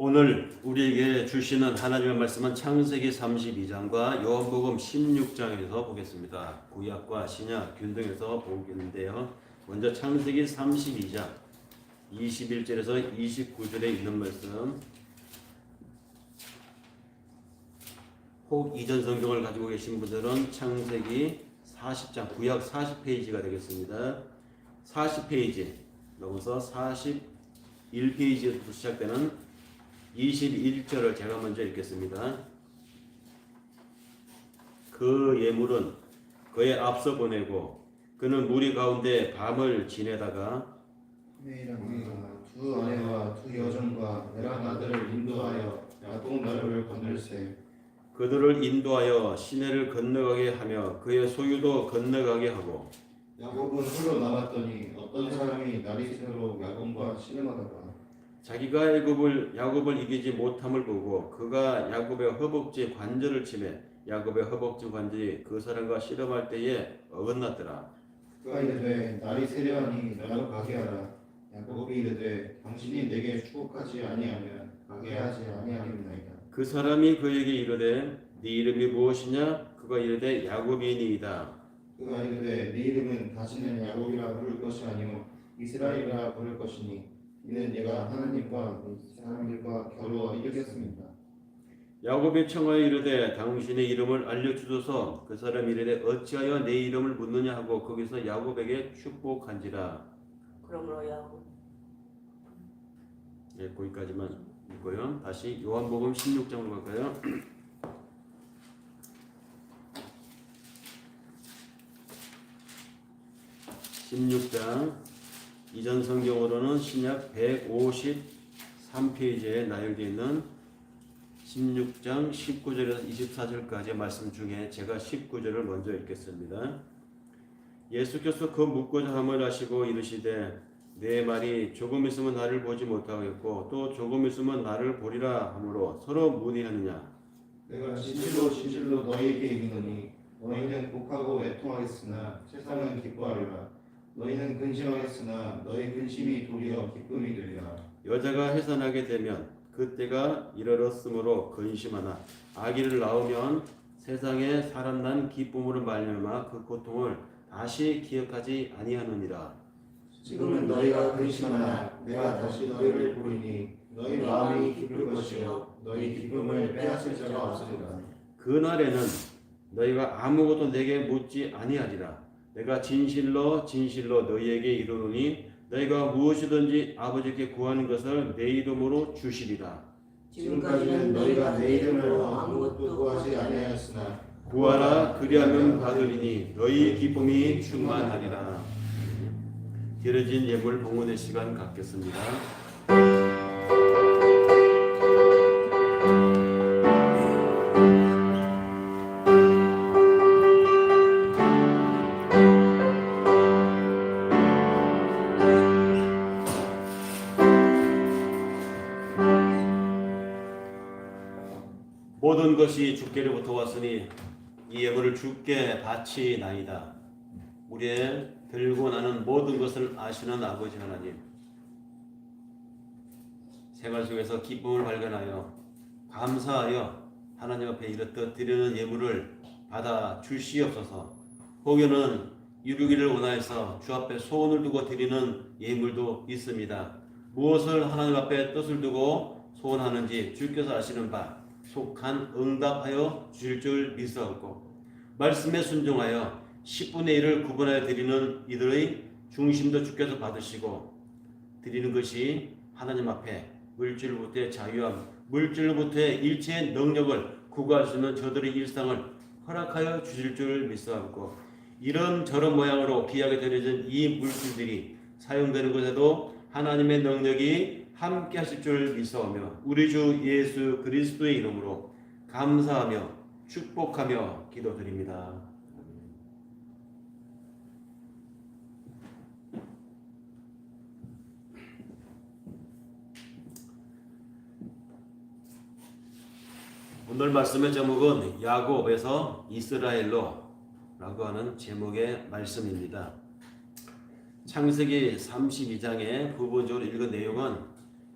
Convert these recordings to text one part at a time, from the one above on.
오늘 우리에게 주시는 하나님의 말씀은 창세기 32장과 요한복음 16장에서 보겠습니다. 구약과 신약 균등해서 보겠는데요. 먼저 창세기 32장 21절에서 29절에 있는 말씀, 혹 이전 성경을 가지고 계신 분들은 창세기 40장 구약 40페이지가 되겠습니다. 40페이지 넘어서 41페이지에서 시작되는 21절을 제가 먼저 읽겠습니다. 그 예물은 그의 앞서 보내고 그는 무리 가운데 밤을 지내다가 두 아내와 두 여종과 내랑 아들을 인도하여 야복 나루를 건널세. 그들을 인도하여 시내를 건너가게 하며 그의 소유도 건너가게 하고, 야곱은 홀로 남았더니 어떤 사람이 나리새로 야곱과 씨름하다가 자기가 야곱을 이기지 못함을 보고 그가 야곱의 허벅지 관절을 치매 야곱의 허벅지 관절이 그 사람과 씨름할 때에 어긋났더라. 그가 이르되 날이 세려하니 나로 가게 하라. 야곱이 이르되 당신이 내게 축복하지 아니하면 가게 하지 아니하리이다. 그 사람이 그에게 이르되 네 이름이 무엇이냐? 그가 이르되 야곱이니이다. 그가 이르되 네 이름은 다시는 야곱이라 부를 것이 아니요 이스라엘이라 부를 것이니 이는 내가 하나님과 사람들과 겨루어 이겼습니다. 야곱이 청하여 이르되 당신의 이름을 알려주소서. 그 사람이 이르되 어찌하여 내 이름을 묻느냐 하고 거기서 야곱에게 축복한지라. 그러므로 야곱 거기까지만 읽고요. 다시 요한복음 16장으로 갈까요? (16장) 이전 성경으로는 신약 153페이지에 나열되어 있는 16장 19절에서 24절까지의 말씀 중에 제가 19절을 먼저 읽겠습니다. 예수께서 그 묻고자 함을 하시고 이르시되 내 말이 조금 있으면 나를 보지 못하겠고 또 조금 있으면 나를 보리라 하므로 서로 문의하느냐. 내가 진실로 너희에게 이르노니 너희는 곡하고 애통하겠으나 세상은 기뻐하리라. 너희는 근심하겠으나 너희 근심이 도리어 기쁨이 되리라. 여자가 해산하게 되면 그때가 이르렀으므로 근심하나 아기를 낳으면 세상에 사람 난 기쁨으로 말미암아 그 고통을 다시 기억하지 아니하느니라. 지금은 너희가 근심하나 내가 다시 너희를 보리니 너희 마음이 기쁠 것이요 너희 기쁨을 빼앗을 자가 없으리라. 그날에는 너희가 아무것도 내게 묻지 아니하리라. 내가 진실로 너희에게 이르노니 너희가 무엇이든지 아버지께 구하는 것을 내 이름으로 주시리라. 지금까지는 너희가 내 이름으로 아무것도 구하지 아니하였으나 구하라 그리하면 받으리니 너희 기쁨이 충만하리라. 드려진 예물 봉헌의 시간 갖겠습니다. 모든 것이 주께로부터 왔으니 이 예물을 주께 바치나이다. 우리의 들고 나는 모든 것을 아시는 아버지 하나님, 생활 속에서 기쁨을 발견하여 감사하여 하나님 앞에 이렇듯 드리는 예물을 받아 주시옵소서. 혹여는 이루기를 원하여서 주 앞에 소원을 두고 드리는 예물도 있습니다. 무엇을 하나님 앞에 뜻을 두고 소원하는지 주께서 아시는 바 속한 응답하여 주실 줄 믿사옵고, 말씀에 순종하여 10분의 1을 구분하여 드리는 이들의 중심도 주께서 받으시고, 드리는 것이 하나님 앞에 물질로부터의 자유함, 물질로부터의 일체의 능력을 구가할 수 있는 저들의 일상을 허락하여 주실 줄 믿사옵고, 이런저런 모양으로 귀하게 드려진 이 물질들이 사용되는 것에도 하나님의 능력이 함께 하실 줄 믿사오며 우리 주 예수 그리스도의 이름으로 감사하며 축복하며 기도드립니다. 오늘 말씀의 제목은 야곱에서 이스라엘로 라고 하는 제목의 말씀입니다. 창세기 32장의 부분적으로 읽은 내용은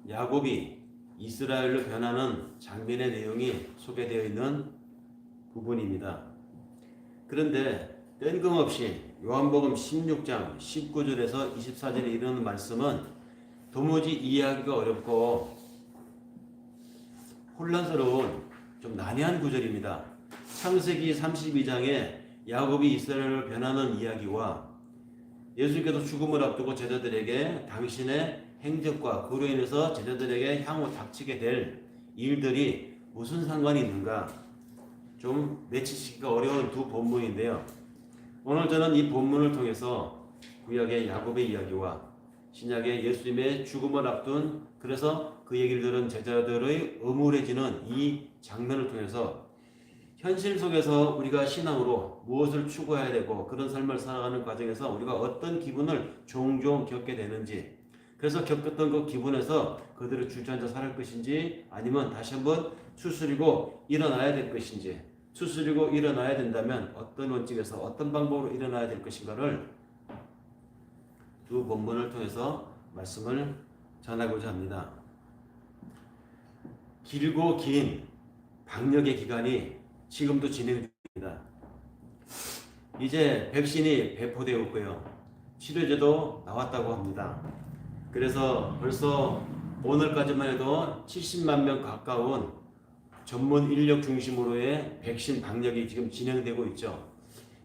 야곱이 이스라엘로 변하는 장면의 내용이 소개되어 있는 부분입니다. 그런데 뜬금없이 요한복음 16장 19절에서 24절에 이르는 말씀은 도무지 이해하기가 어렵고 혼란스러운 좀 난해한 구절입니다. 창세기 32장에 야곱이 이스라엘을 변하는 이야기와 예수께서 죽음을 앞두고 제자들에게 당신의 행적과 그로 인해서 제자들에게 향후 닥치게 될 일들이 무슨 상관이 있는가, 좀 매치시기가 어려운 두 본문인데요. 오늘 저는 이 본문을 통해서 구약의 야곱의 이야기와 신약의 예수님의 죽음을 앞둔, 그래서 그 얘기를 들은 제자들의 음울해지는 이 장면을 통해서 현실 속에서 우리가 신앙으로 무엇을 추구해야 되고 그런 삶을 살아가는 과정에서 우리가 어떤 기분을 종종 겪게 되는지, 그래서 겪었던 그 기분에서 그들을 주저앉아 살 것인지 아니면 다시 한번 추스리고 일어나야 될 것인지, 추스리고 일어나야 된다면 어떤 원칙에서 어떤 방법으로 일어나야 될 것인가를 두 본문을 통해서 말씀을 전하고자 합니다. 길고 긴 방역의 기간이 지금도 진행 중입니다. 이제 백신이 배포되었고요. 치료제도 나왔다고 합니다. 그래서 벌써 오늘까지만 해도 70만 명 가까운 전문 인력 중심으로의 백신 방역이 지금 진행되고 있죠.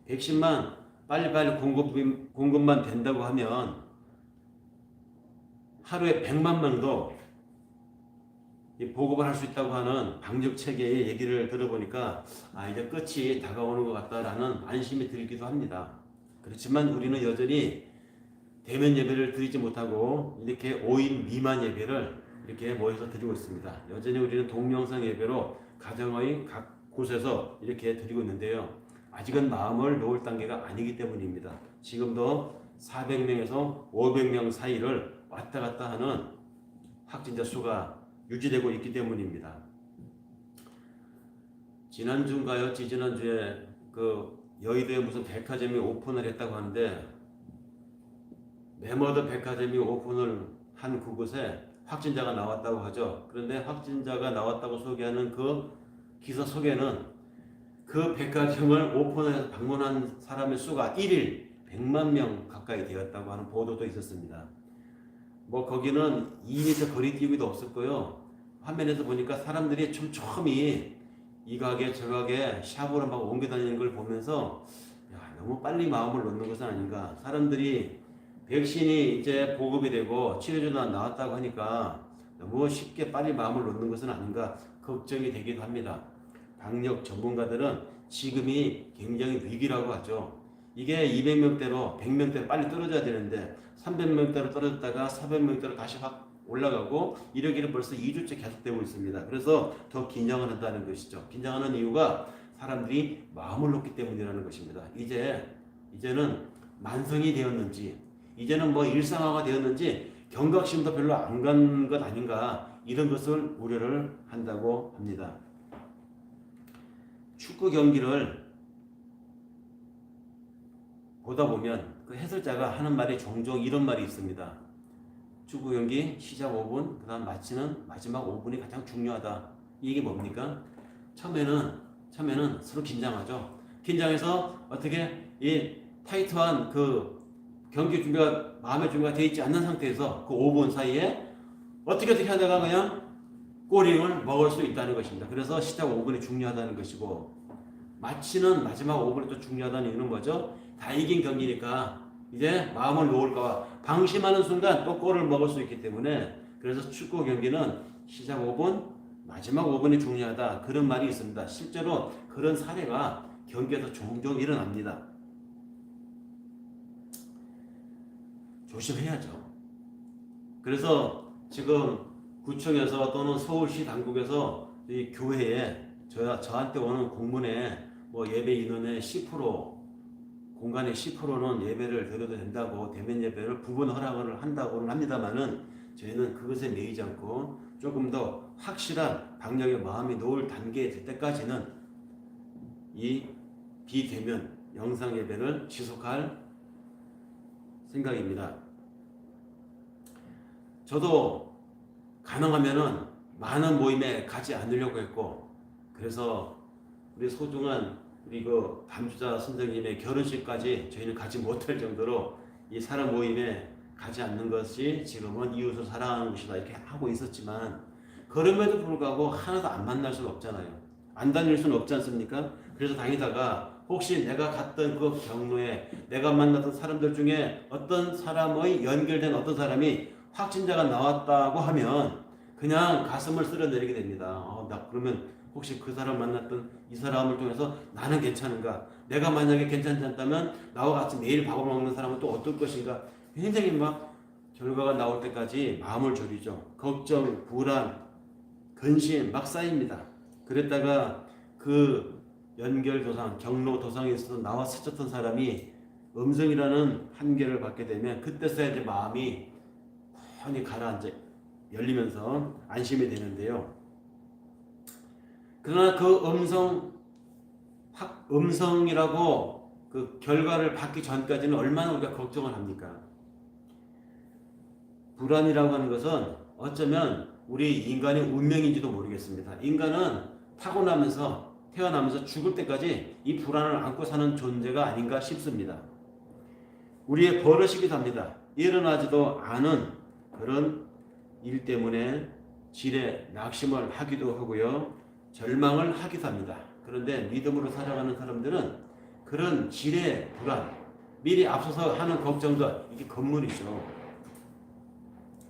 백신만 빨리빨리 공급만 된다고 하면 하루에 100만 명도 보급을 할 수 있다고 하는 방역 체계의 얘기를 들어보니까 이제 끝이 다가오는 것 같다라는 안심이 들기도 합니다. 그렇지만 우리는 여전히 대면 예배를 드리지 못하고 이렇게 5인 미만 예배를 이렇게 모여서 드리고 있습니다. 여전히 우리는 동영상 예배로 가정의 각 곳에서 이렇게 드리고 있는데요. 아직은 마음을 놓을 단계가 아니기 때문입니다. 지금도 400명에서 500명 사이를 왔다 갔다 하는 확진자 수가 유지되고 있기 때문입니다. 지난주인가요? 지난주에 그 여의도에 무슨 백화점이 오픈을 했다고 하는데, 매머드 백화점이 오픈을 한 그곳에 확진자가 나왔다고 하죠. 그런데 확진자가 나왔다고 소개하는 그 기사 속에는 그 백화점을 오픈해서 방문한 사람의 수가 1일 100만 명 가까이 되었다고 하는 보도도 있었습니다. 거기는 2m 거리 띄우기도 없었고요. 화면에서 보니까 사람들이 촘촘히 이 가게 저 가게 샵으로 막 옮겨 다니는 걸 보면서 너무 빨리 마음을 놓는 것은 아닌가. 사람들이 백신이 이제 보급이 되고 치료제도 나왔다고 하니까 너무 쉽게 빨리 마음을 놓는 것은 아닌가 걱정이 되기도 합니다. 방역 전문가들은 지금이 굉장히 위기라고 하죠. 이게 200명대로 100명대로 빨리 떨어져야 되는데 300명대로 떨어졌다가 400명대로 다시 확 올라가고 이러기는 벌써 2주째 계속되고 있습니다. 그래서 더 긴장을 한다는 것이죠. 긴장하는 이유가 사람들이 마음을 놓기 때문이라는 것입니다. 이제는 만성이 되었는지, 이제는 일상화가 되었는지 경각심도 별로 안 간 것 아닌가, 이런 것을 우려를 한다고 합니다. 축구 경기를 보다 보면 그 해설자가 하는 말이 종종 이런 말이 있습니다. 축구 경기 시작 5분, 그 다음 마치는 마지막 5분이 가장 중요하다. 이게 뭡니까? 처음에는 서로 긴장하죠. 긴장해서 어떻게 이 타이트한 그 경기 준비가, 마음의 준비가 되어 있지 않는 상태에서 그 5분 사이에 어떻게 하다가 그냥 골을 먹을 수 있다는 것입니다. 그래서 시작 5분이 중요하다는 것이고, 마치는 마지막 5분이 또 중요하다는 이유는 뭐죠? 다 이긴 경기니까 이제 마음을 놓을까 방심하는 순간 또 골을 먹을 수 있기 때문에, 그래서 축구 경기는 시작 5분, 마지막 5분이 중요하다, 그런 말이 있습니다. 실제로 그런 사례가 경기에서 종종 일어납니다. 조심해야죠. 그래서 지금 구청에서 또는 서울시 당국에서 이 교회에 저한테 오는 공문에 예배 인원의 10%, 공간의 10%는 예배를 드려도 된다고, 대면 예배를 부분 허락을 한다고는 합니다만은 저희는 그것에 매이지 않고 조금 더 확실한 방역의 마음이 놓을 단계에 될 때까지는 이 비대면 영상 예배를 지속할 생각입니다. 저도 가능하면은 많은 모임에 가지 않으려고 했고, 그래서 우리 소중한 우리 그 담주자 선생님의 결혼식까지 저희는 가지 못할 정도로 이 사람 모임에 가지 않는 것이 지금은 이웃을 사랑하는 것이다 이렇게 하고 있었지만, 그럼에도 불구하고 하나도 안 만날 수는 없잖아요. 안 다닐 수는 없지 않습니까? 그래서 다니다가 혹시 내가 갔던 그 경로에 내가 만났던 사람들 중에 어떤 사람의 연결된 어떤 사람이 확진자가 나왔다고 하면 그냥 가슴을 쓸어내리게 됩니다. 나 그러면 혹시 그 사람 만났던 이 사람을 통해서 나는 괜찮은가? 내가 만약에 괜찮지 않다면 나와 같이 매일 밥을 먹는 사람은 또 어떨 것인가? 굉장히 막 결과가 나올 때까지 마음을 졸이죠. 걱정, 불안, 근심 막 쌓입니다. 그랬다가 그 연결도상, 경로도상에서 나와 스쳤던 사람이 음성이라는 한계를 받게 되면 그때서야 이제 마음이 편히 가라앉아 열리면서 안심이 되는데요. 그러나 그 음성이라고 그 결과를 받기 전까지는 얼마나 우리가 걱정을 합니까? 불안이라고 하는 것은 어쩌면 우리 인간의 운명인지도 모르겠습니다. 인간은 태어나면서 죽을 때까지 이 불안을 안고 사는 존재가 아닌가 싶습니다. 우리의 버릇이기도 합니다. 일어나지도 않은 그런 일 때문에 지레 낙심을 하기도 하고요. 절망을 하기도 합니다. 그런데 믿음으로 살아가는 사람들은 그런 지레 불안, 미리 앞서서 하는 걱정도 이게 건물이죠.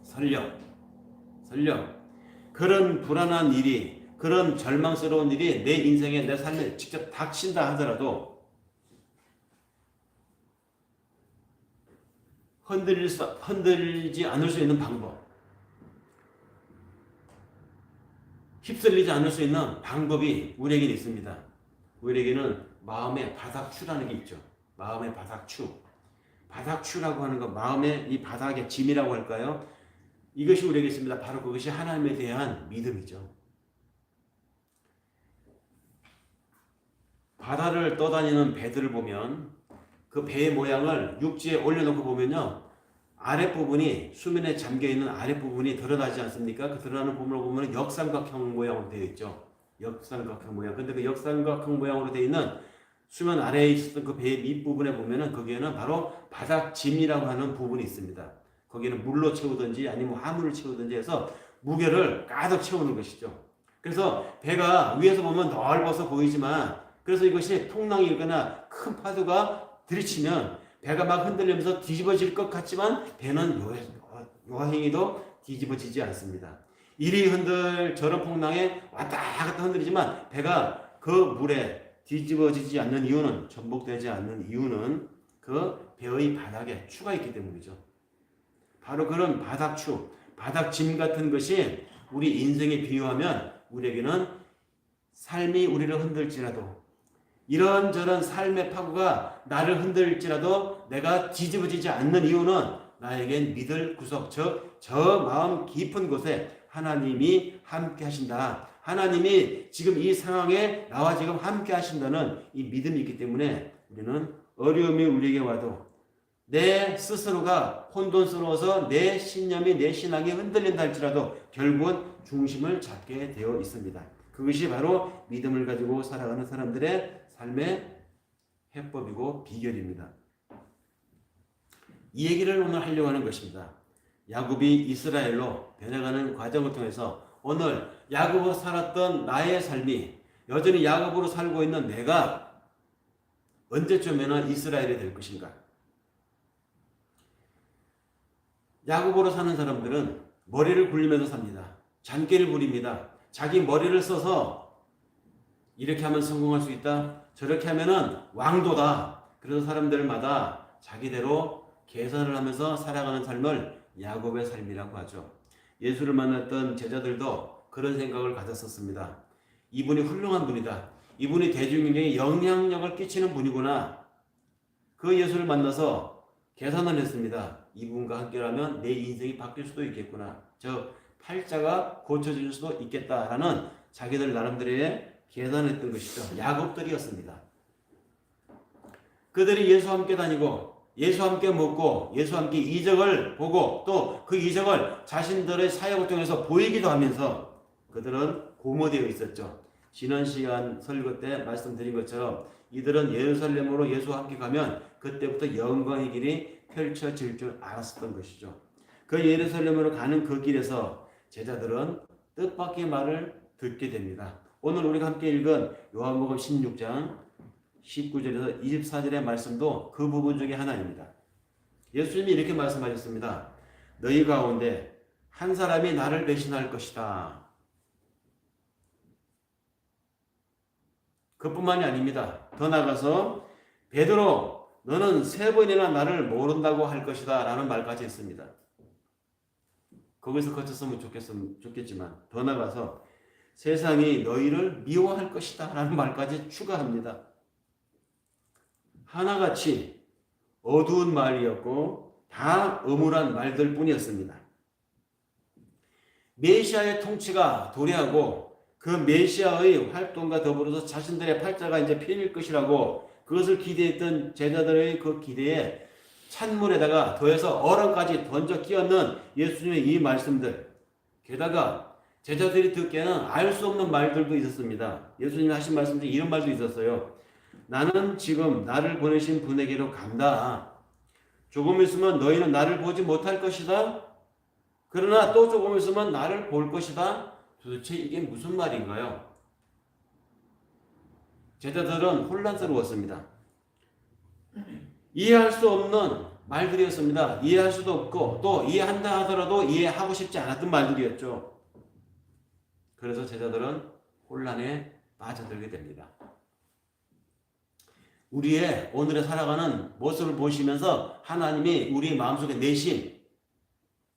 설령 그런 불안한 일이, 그런 절망스러운 일이 내 인생에, 내 삶에 직접 닥친다 하더라도 흔들리지 않을 수 있는 방법, 휩쓸리지 않을 수 있는 방법이 우리에게는 있습니다. 우리에게는 마음의 바닥추라는 게 있죠. 마음의 바닥추. 바닥추라고 하는 거, 마음의 이 바닥의 짐이라고 할까요? 이것이 우리에게 있습니다. 바로 그것이 하나님에 대한 믿음이죠. 바다를 떠다니는 배들을 보면 그 배의 모양을 육지에 올려놓고 보면요, 아랫부분이, 수면에 잠겨있는 아랫부분이 드러나지 않습니까? 그 드러나는 부분을 보면 역삼각형 모양으로 되어 있죠. 역삼각형 모양. 근데 그 역삼각형 모양으로 되어 있는 수면 아래에 있었던 그 배의 밑부분에 보면은 거기에는 바로 바닥짐이라고 하는 부분이 있습니다. 거기는 물로 채우든지 아니면 화물을 채우든지 해서 무게를 가득 채우는 것이죠. 그래서 배가 위에서 보면 넓어서 보이지만, 그래서 이것이 풍랑이 일거나 큰 파도가 들이치면 배가 막 흔들리면서 뒤집어질 것 같지만 배는 요행이도 뒤집어지지 않습니다. 이리 흔들 저런 풍랑에 왔다 갔다 흔들리지만 배가 그 물에 뒤집어지지 않는 이유는, 전복되지 않는 이유는 그 배의 바닥에 추가 있기 때문이죠. 바로 그런 바닥추, 바닥짐 같은 것이 우리 인생에 비유하면 우리에게는 삶이 우리를 흔들지라도, 이런저런 삶의 파고가 나를 흔들지라도 내가 뒤집어지지 않는 이유는 나에겐 믿을 구석, 저 마음 깊은 곳에 하나님이 함께 하신다. 하나님이 지금 이 상황에 나와 지금 함께 하신다는 이 믿음이 있기 때문에 우리는 어려움이 우리에게 와도 내 스스로가 혼돈스러워서 내 신념이, 내 신앙이 흔들린다 할지라도 결국은 중심을 잡게 되어 있습니다. 그것이 바로 믿음을 가지고 살아가는 사람들의 삶의 해법이고 비결입니다. 이 얘기를 오늘 하려고 하는 것입니다. 야곱이 이스라엘로 변해가는 과정을 통해서 오늘 야곱으로 살았던 나의 삶이 여전히 야곱으로 살고 있는 내가 언제쯤에는 이스라엘이 될 것인가? 야곱으로 사는 사람들은 머리를 굴리면서 삽니다. 잔꾀를 부립니다. 자기 머리를 써서 이렇게 하면 성공할 수 있다, 저렇게 하면은 왕도다. 그래서 사람들마다 자기대로 계산을 하면서 살아가는 삶을 야곱의 삶이라고 하죠. 예수를 만났던 제자들도 그런 생각을 가졌었습니다. 이분이 훌륭한 분이다. 이분이 대중에게 영향력을 끼치는 분이구나. 그 예수를 만나서 계산을 했습니다. 이분과 함께라면 내 인생이 바뀔 수도 있겠구나. 저 팔자가 고쳐질 수도 있겠다라는 자기들 나름대로의 계산했던 것이죠. 야곱들이었습니다. 그들이 예수와 함께 다니고 예수와 함께 먹고 예수와 함께 이적을 보고 또 그 이적을 자신들의 사역을 통해서 보이기도 하면서 그들은 고모되어 있었죠. 지난 시간 설교 때 말씀드린 것처럼 이들은 예루살렘으로 예수와 함께 가면 그때부터 영광의 길이 펼쳐질 줄 알았었던 것이죠. 그 예루살렘으로 가는 그 길에서 제자들은 뜻밖의 말을 듣게 됩니다. 오늘 우리가 함께 읽은 요한복음 16장 19절에서 24절의 말씀도 그 부분 중에 하나입니다. 예수님이 이렇게 말씀하셨습니다. 너희 가운데 한 사람이 나를 배신할 것이다. 그뿐만이 아닙니다. 더 나아가서 베드로 너는 3번이나 나를 모른다고 할 것이다 라는 말까지 했습니다. 거기서 거쳤으면 좋겠지만 더 나아가서 세상이 너희를 미워할 것이다 라는 말까지 추가합니다. 하나같이 어두운 말이었고 다 음울한 말들 뿐이었습니다. 메시아의 통치가 도래하고 그 메시아의 활동과 더불어서 자신들의 팔자가 이제 펴질 것이라고 그것을 기대했던 제자들의 그 기대에 찬물에다가 더해서 얼음까지 던져 끼얹는 예수님의 이 말씀들, 게다가 제자들이 듣기에는 알 수 없는 말들도 있었습니다. 예수님이 하신 말씀 중에 이런 말도 있었어요. 나는 지금 나를 보내신 분에게로 간다. 조금 있으면 너희는 나를 보지 못할 것이다. 그러나 또 조금 있으면 나를 볼 것이다. 도대체 이게 무슨 말인가요? 제자들은 혼란스러웠습니다. 이해할 수 없는 말들이었습니다. 이해할 수도 없고 또 이해한다 하더라도 이해하고 싶지 않았던 말들이었죠. 그래서 제자들은 혼란에 빠져들게 됩니다. 우리의 오늘에 살아가는 모습을 보시면서 하나님이 우리 마음속에 내신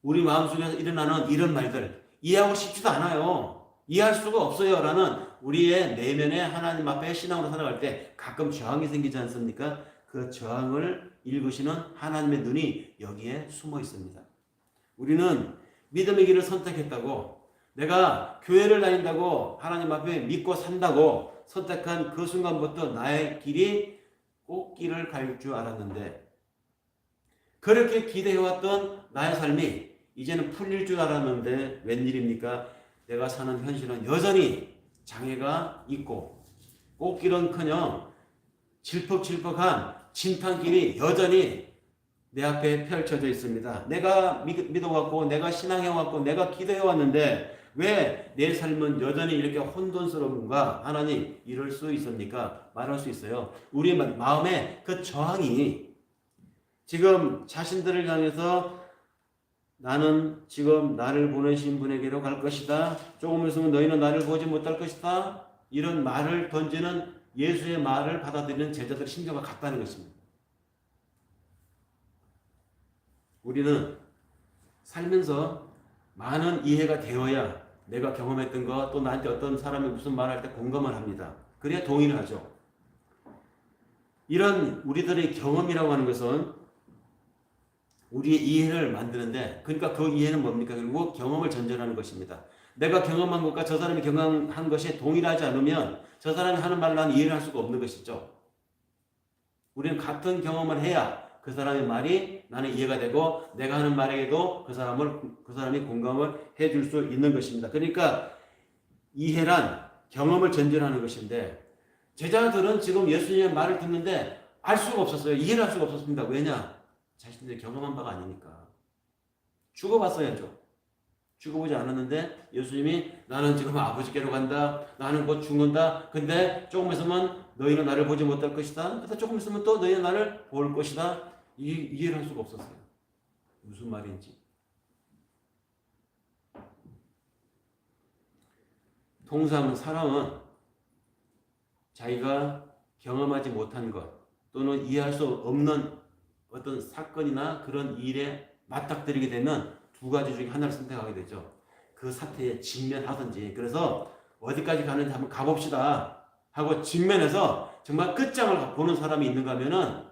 우리 마음속에서 일어나는 이런 말들 이해하고 싶지도 않아요. 이해할 수가 없어요 라는 우리의 내면에 하나님 앞에 신앙으로 살아갈 때 가끔 저항이 생기지 않습니까? 그 저항을 읽으시는 하나님의 눈이 여기에 숨어 있습니다. 우리는 믿음의 길을 선택했다고 내가 교회를 다닌다고 하나님 앞에 믿고 산다고 선택한 그 순간부터 나의 길이 꽃길을 갈 줄 알았는데 그렇게 기대해왔던 나의 삶이 이제는 풀릴 줄 알았는데 웬일입니까? 내가 사는 현실은 여전히 장애가 있고 꽃길은커녕 질퍽질퍽한 진탄길이 여전히 내 앞에 펼쳐져 있습니다. 내가 믿어왔고 내가 신앙해왔고 내가 기도해왔는데 왜 내 삶은 여전히 이렇게 혼돈스러운가? 하나님 이럴 수 있습니까? 말할 수 있어요. 우리의 마음에 그 저항이 지금 자신들을 향해서 나는 지금 나를 보내신 분에게로 갈 것이다. 조금 있으면 너희는 나를 보지 못할 것이다. 이런 말을 던지는 예수의 말을 받아들이는 제자들의 심정과 같다는 것입니다. 우리는 살면서 많은 이해가 되어야 내가 경험했던 것 또 나한테 어떤 사람이 무슨 말을 할 때 공감을 합니다. 그래야 동의를 하죠. 이런 우리들의 경험이라고 하는 것은 우리의 이해를 만드는데 그러니까 그 이해는 뭡니까? 결국 경험을 전제하는 것입니다. 내가 경험한 것과 저 사람이 경험한 것이 동일하지 않으면 저 사람이 하는 말을 나는 이해를 할 수가 없는 것이죠. 우리는 같은 경험을 해야 그 사람의 말이 나는 이해가 되고 내가 하는 말에게도 그 사람이 공감을 해줄 수 있는 것입니다. 그러니까 이해란 경험을 전제로 하는 것인데 제자들은 지금 예수님의 말을 듣는데 알 수가 없었어요. 이해를 할 수가 없었습니다. 왜냐? 자신들이 경험한 바가 아니니까. 죽어봤어야죠. 죽어보지 않았는데 예수님이 나는 지금 아버지께로 간다. 나는 곧 죽는다. 근데 조금 있으면 너희는 나를 보지 못할 것이다. 그래서 조금 있으면 또 너희는 나를 볼 것이다. 이해를 할 수가 없었어요. 무슨 말인지. 통상 사람은 자기가 경험하지 못한 것 또는 이해할 수 없는 어떤 사건이나 그런 일에 맞닥뜨리게 되면 두 가지 중에 하나를 선택하게 되죠. 그 사태에 직면하든지 그래서 어디까지 가는지 한번 가봅시다 하고 직면해서 정말 끝장을 보는 사람이 있는가 하면은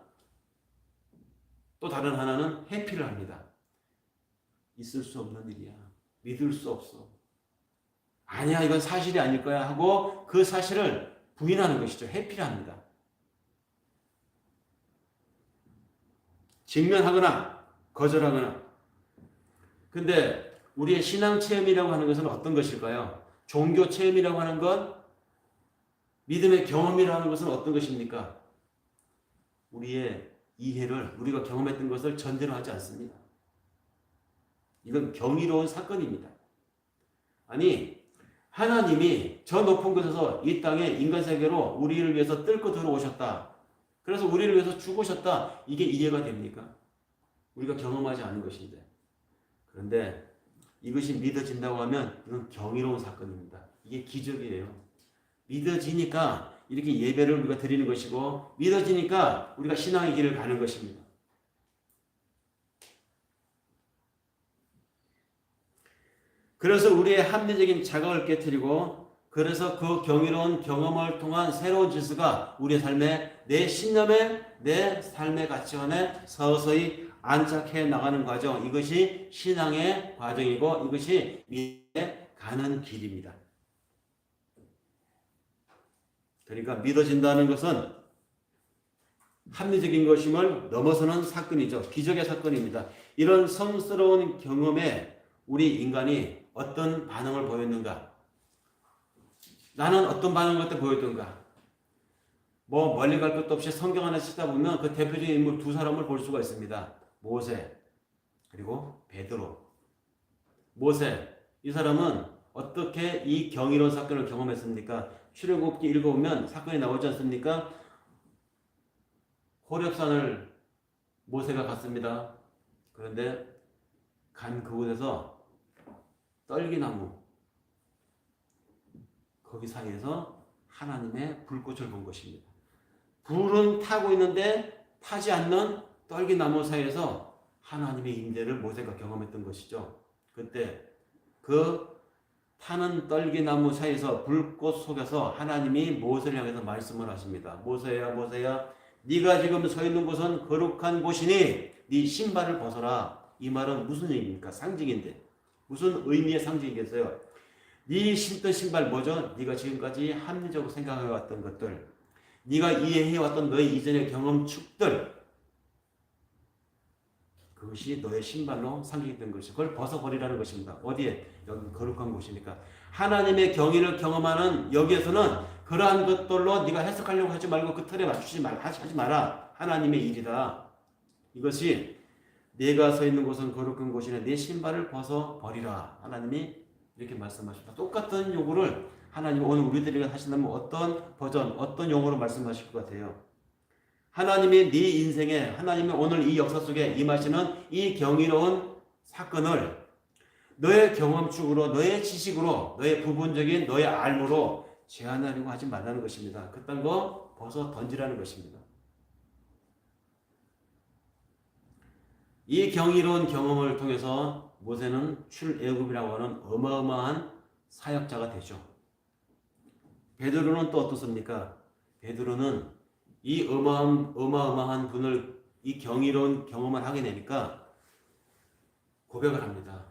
또 다른 하나는 회피를 합니다. 있을 수 없는 일이야. 믿을 수 없어. 아니야 이건 사실이 아닐 거야 하고 그 사실을 부인하는 것이죠. 회피를 합니다. 직면하거나 거절하거나. 근데 우리의 신앙 체험이라고 하는 것은 어떤 것일까요? 종교 체험이라고 하는 것, 믿음의 경험이라고 하는 것은 어떤 것입니까? 우리의 이해를, 우리가 경험했던 것을 전제로 하지 않습니다. 이건 경이로운 사건입니다. 아니, 하나님이 저 높은 곳에서 이 땅에 인간 세계로 우리를 위해서 뚫고 들어오셨다. 그래서 우리를 위해서 죽으셨다. 이게 이해가 됩니까? 우리가 경험하지 않은 것인데. 그런데 이것이 믿어진다고 하면 이건 경이로운 사건입니다. 이게 기적이에요. 믿어지니까 이렇게 예배를 우리가 드리는 것이고, 믿어지니까 우리가 신앙의 길을 가는 것입니다. 그래서 우리의 합리적인 자각을 깨트리고, 그래서 그 경이로운 경험을 통한 새로운 질서가 우리의 삶에, 내 신념에, 내 삶의 가치관에 서서히 안착해 나가는 과정, 이것이 신앙의 과정이고 이것이 믿음에 가는 길입니다. 그러니까 믿어진다는 것은 합리적인 것임을 넘어서는 사건이죠. 기적의 사건입니다. 이런 성스러운 경험에 우리 인간이 어떤 반응을 보였는가? 나는 어떤 반응을 그때 보였던가? 뭐 멀리 갈 것도 없이 성경 하나 치다 보면 그 대표적인 인물 두 사람을 볼 수가 있습니다. 모세 그리고 베드로. 모세, 이 사람은 어떻게 이 경이로운 사건을 경험했습니까? 출애굽기 읽어보면 사건이 나오지 않습니까? 호렙산을 모세가 갔습니다. 그런데 간 그곳에서 떨기나무 거기 사이에서 하나님의 불꽃을 본 것입니다. 불은 타고 있는데 타지 않는 떨기나무 사이에서 하나님의 임재를 모세가 경험했던 것이죠. 그때 그 타는 떨기나무 사이에서 불꽃 속에서 하나님이 모세를 향해서 말씀을 하십니다. 모세야 모세야, 네가 지금 서 있는 곳은 거룩한 곳이니 네 신발을 벗어라. 이 말은 무슨 얘기입니까? 상징인데 무슨 의미의 상징이겠어요? 네 신던 신발 뭐죠? 네가 지금까지 합리적으로 생각해왔던 것들, 네가 이해해왔던 너의 이전의 경험축들, 그것이 너의 신발로 상징된 것이, 그걸 벗어버리라는 것입니다. 어디에? 여기 거룩한 곳이니까. 하나님의 경의를 경험하는 여기에서는 그러한 것들로 네가 해석하려고 하지 말고 그 틀에 맞추지 하지 마라. 하나님의 일이다. 이것이 네가 서 있는 곳은 거룩한 곳이네. 네 신발을 벗어버리라. 하나님이 이렇게 말씀하십니다. 똑같은 요구를 하나님이 오늘 우리들에게 하신다면 어떤 버전, 어떤 용어로 말씀하실 것 같아요? 하나님이 네 인생에, 하나님이 오늘 이 역사 속에 임하시는 이 경이로운 사건을 너의 경험축으로, 너의 지식으로, 너의 부분적인 너의 알무로 제한하려고 하지 말라는 것입니다. 그딴 거 벗어 던지라는 것입니다. 이 경이로운 경험을 통해서 모세는 출애굽이라고 하는 어마어마한 사역자가 되죠. 베드로는 또 어떻습니까? 베드로는 이 어마어마한 분을, 이 경이로운 경험을 하게 되니까 고백을 합니다.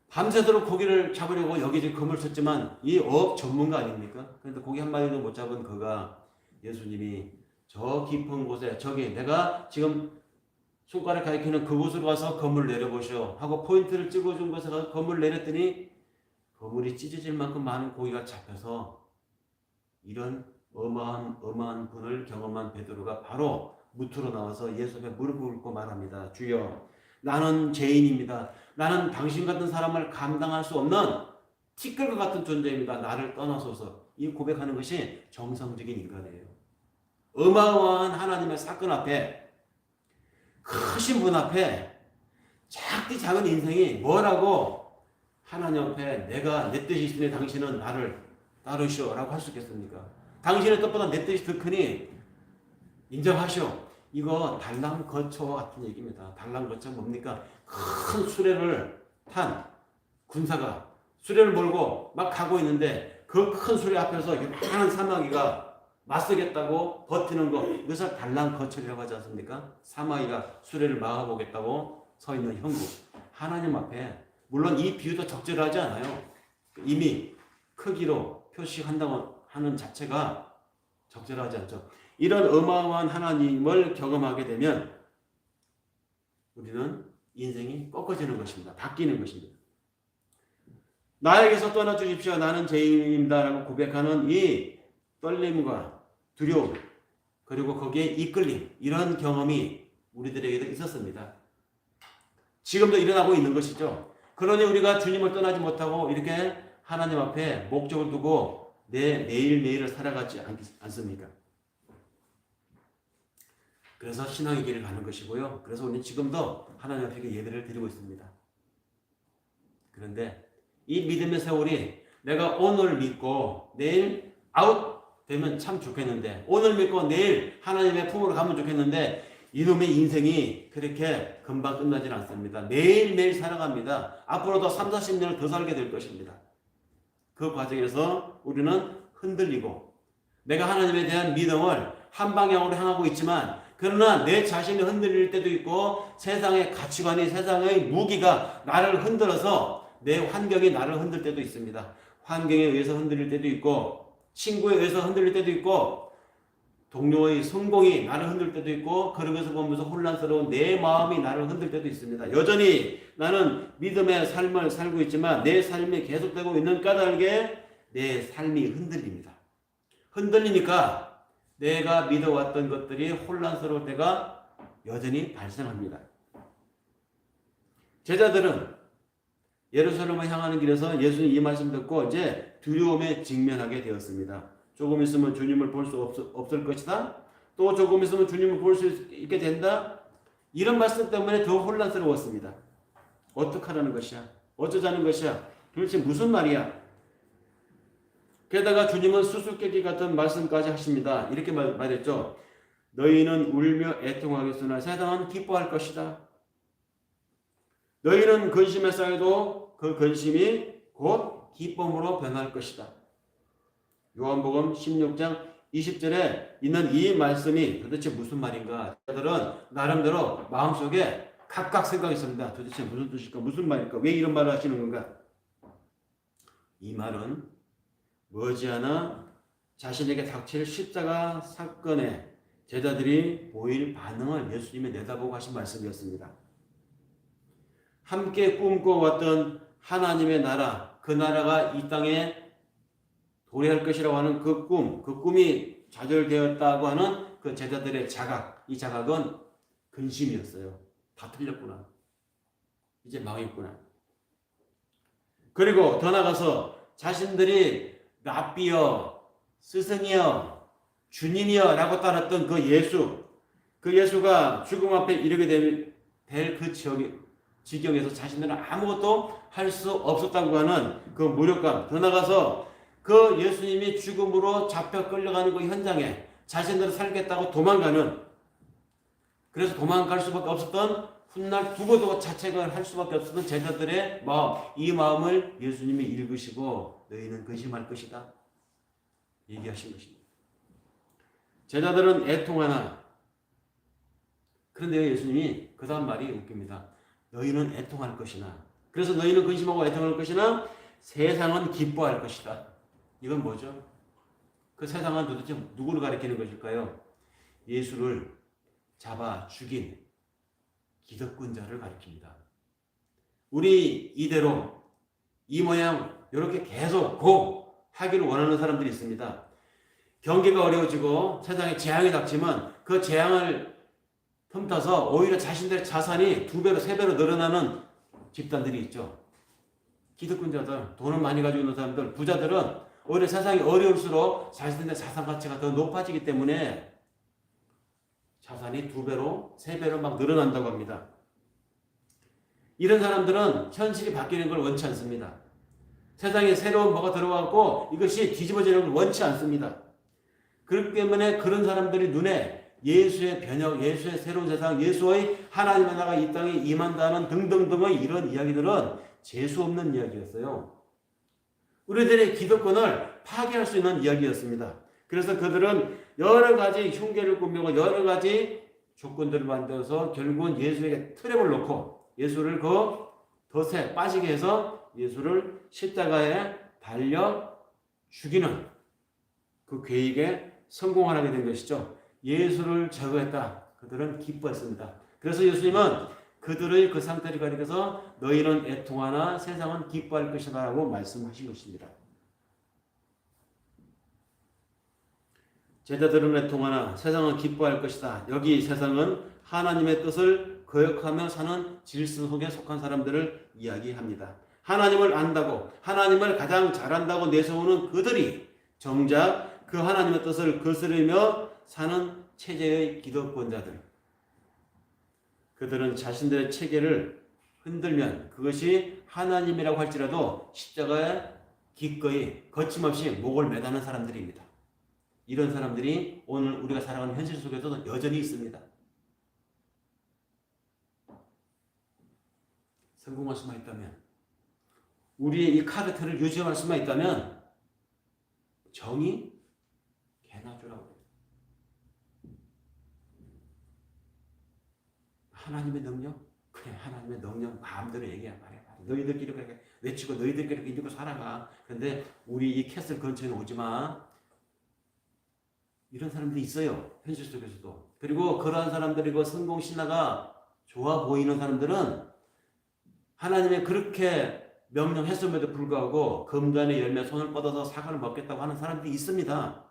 밤새도록 고기를 잡으려고 여기저기 금을 썼지만 이 어업 전문가 아닙니까? 그런데 고기 한 마리도 못 잡은 그가 예수님이 저 깊은 곳에, 저기 내가 지금 손가락 가리키는 그곳으로 가서 그물을 내려보시오 하고 포인트를 찍어준 곳에 가서 그물을 내렸더니 그물이 찢어질 만큼 많은 고기가 잡혀서 이런 어마어마한 분을 경험한 베드로가 바로 무트로 나와서 예수 앞에 무릎을 꿇고 말합니다. 주여, 나는 죄인입니다. 나는 당신 같은 사람을 감당할 수 없는 티끌과 같은 존재입니다. 나를 떠나소서. 이 고백하는 것이 정상적인 인간이에요. 어마어마한 하나님의 사건 앞에, 크신 분 앞에 작디 작은 인생이 뭐라고 하나님 앞에 내가 내 뜻이 있으니 당신은 나를 따르시오 라고 할 수 있겠습니까? 당신의 뜻보다 내 뜻이 더 크니 인정하시오. 이거 달랑거처와 같은 얘기입니다. 달랑거처 뭡니까? 큰 수레를 탄 군사가 수레를 몰고 막 가고 있는데 그 큰 수레 앞에서 많은 사마귀가 맞서겠다고 버티는 거, 이것을 달랑거처라고 하지 않습니까? 사마귀가 수레를 막아보겠다고 서 있는 형국. 하나님 앞에, 물론 이 비유도 적절하지 않아요. 이미 크기로 표시한다고 하는 자체가 적절하지 않죠. 이런 어마어마한 하나님을 경험하게 되면 우리는 인생이 꺾어지는 것입니다. 바뀌는 것입니다. 나에게서 떠나 주십시오. 나는 죄인입니다라고 고백하는 이 떨림과 두려움, 그리고 거기에 이끌림, 이런 경험이 우리들에게도 있었습니다. 지금도 일어나고 있는 것이죠. 그러니 우리가 주님을 떠나지 못하고 이렇게 하나님 앞에 목적을 두고 내 매일매일을 살아가지 않습니까? 그래서 신앙의 길을 가는 것이고요. 그래서 우리는 지금도 하나님 앞에 예배를 드리고 있습니다. 그런데 이 믿음의 세월이 내가 오늘 믿고 내일 아웃 되면 참 좋겠는데, 오늘 믿고 내일 하나님의 품으로 가면 좋겠는데, 이놈의 인생이 그렇게 금방 끝나지는 않습니다. 매일매일 살아갑니다. 앞으로도 30-40년을 더 살게 될 것입니다. 그 과정에서 우리는 흔들리고, 내가 하나님에 대한 믿음을 한 방향으로 향하고 있지만, 그러나 내 자신이 흔들릴 때도 있고, 세상의 가치관이, 세상의 무기가 나를 흔들어서 내 환경이 나를 흔들 때도 있습니다. 환경에 의해서 흔들릴 때도 있고, 친구에 의해서 흔들릴 때도 있고, 동료의 성공이 나를 흔들 때도 있고, 그런 것을 보면서 혼란스러운 내 마음이 나를 흔들 때도 있습니다. 여전히 나는 믿음의 삶을 살고 있지만 내 삶이 계속되고 있는 까닭에 내 삶이 흔들립니다. 흔들리니까 내가 믿어왔던 것들이 혼란스러울 때가 여전히 발생합니다. 제자들은 예루살렘을 향하는 길에서 예수님 이 말씀 듣고 이제 두려움에 직면하게 되었습니다. 조금 있으면 주님을 볼 수 없을 것이다. 또 조금 있으면 주님을 볼 수 있게 된다. 이런 말씀 때문에 더 혼란스러웠습니다. 어떡하라는 것이야? 어쩌자는 것이야? 도대체 무슨 말이야? 게다가 주님은 수수께끼 같은 말씀까지 하십니다. 이렇게 말했죠. 너희는 울며 애통하겠으나 세상은 기뻐할 것이다. 너희는 근심에 쌓여도 그 근심이 곧 기쁨으로 변할 것이다. 요한복음 16장 20절에 있는 이 말씀이 도대체 무슨 말인가? 저들은 나름대로 마음속에 각각 생각했습니다. 도대체 무슨 뜻일까? 무슨 말일까? 왜 이런 말을 하시는 건가? 이 말은 머지않아 자신에게 닥칠 십자가 사건에 제자들이 보일 반응을 예수님이 내다보고 하신 말씀이었습니다. 함께 꿈꿔왔던 하나님의 나라, 그 나라가 이 땅에 도래할 것이라고 하는 그 꿈이 좌절되었다고 하는 그 제자들의 자각, 이 자각은 근심이었어요. 다 틀렸구나. 이제 망했구나. 그리고 더 나가서 자신들이 랍비여, 스승이여, 주님이여 라고 따랐던 그 예수가 죽음 앞에 이르게 될 그 지경에서 자신들은 아무것도 할 수 없었다고 하는 그 무력감, 더 나가서 그 예수님이 죽음으로 잡혀 끌려가는 그 현장에 자신들을 살겠다고 도망가는, 그래서 도망갈 수밖에 없었던, 훗날 두고두고 자책을 할 수밖에 없었던 제자들의 마음, 이 마음을 예수님이 읽으시고 너희는 근심할 것이다 얘기하신 것입니다. 제자들은 애통하나, 그런데 예수님이 그 다음 말이 웃깁니다. 너희는 애통할 것이나, 그래서 너희는 근심하고 애통할 것이나 세상은 기뻐할 것이다. 이건 뭐죠? 그 세상은 도대체 누구를 가리키는 것일까요? 예수를 잡아 죽인 기득권자를 가리킵니다. 우리 이대로 이 모양 이렇게 계속 하기를 원하는 사람들이 있습니다. 경기가 어려워지고 세상에 재앙이 닥치면 그 재앙을 틈타서 오히려 자신들의 자산이 2배로 3배로 늘어나는 집단들이 있죠. 기득권자들, 돈을 많이 가지고 있는 사람들, 부자들은 오히려 세상이 어려울수록 자신들의 자산 가치가 더 높아지기 때문에 자산이 2배로 3배로 막 늘어난다고 합니다. 이런 사람들은 현실이 바뀌는 걸 원치 않습니다. 세상에 새로운 뭐가 들어왔고 이것이 뒤집어지는 걸 원치 않습니다. 그렇기 때문에 그런 사람들이 눈에 예수의 변혁, 예수의 새로운 세상, 예수의 하나님의 나라가 이 땅에 임한다는 등등등의 이런 이야기들은 재수 없는 이야기였어요. 우리들의 기득권을 파괴할 수 있는 이야기였습니다. 그래서 그들은 여러 가지 흉계를 꾸미고 여러 가지 조건들을 만들어서 결국은 예수에게 트랩을 놓고 예수를 그 덫에 빠지게 해서 예수를 십자가에 달려 죽이는 그 계획에 성공하게 된 것이죠. 예수를 제거했다. 그들은 기뻐했습니다. 그래서 예수님은 그들의 그 상태를 가리켜서 너희는 애통하나 세상은 기뻐할 것이다 라고 말씀하신 것입니다. 제자들은 애통하나 세상은 기뻐할 것이다. 여기 세상은 하나님의 뜻을 거역하며 사는 질서 속에 속한 사람들을 이야기합니다. 하나님을 안다고 하나님을 가장 잘한다고 내세우는 그들이 정작 그 하나님의 뜻을 거스르며 사는 체제의 기득권자들, 그들은 자신들의 체계를 흔들면 그것이 하나님이라고 할지라도 십자가에 기꺼이 거침없이 목을 매다는 사람들입니다. 이런 사람들이 오늘 우리가 살아가는 현실 속에서도 여전히 있습니다. 성공할 수만 있다면, 우리의 이 카르텔을 유지할 수만 있다면 정의 개나 주라고. 하나님의 능력? 그래, 하나님의 능력 마음대로 얘기해 말해. 너희들끼리 그렇게 외치고 너희들끼리 그렇게 이기고 살아가. 근데 우리 이 캐슬 근처에 오지 마. 이런 사람들이 있어요. 현실 속에서도. 그리고 그러한 사람들이고 성공 신화가 좋아 보이는 사람들은 하나님의 그렇게 명령했음에도 불구하고 금단의 열매 손을 뻗어서 사과를 먹겠다고 하는 사람들이 있습니다.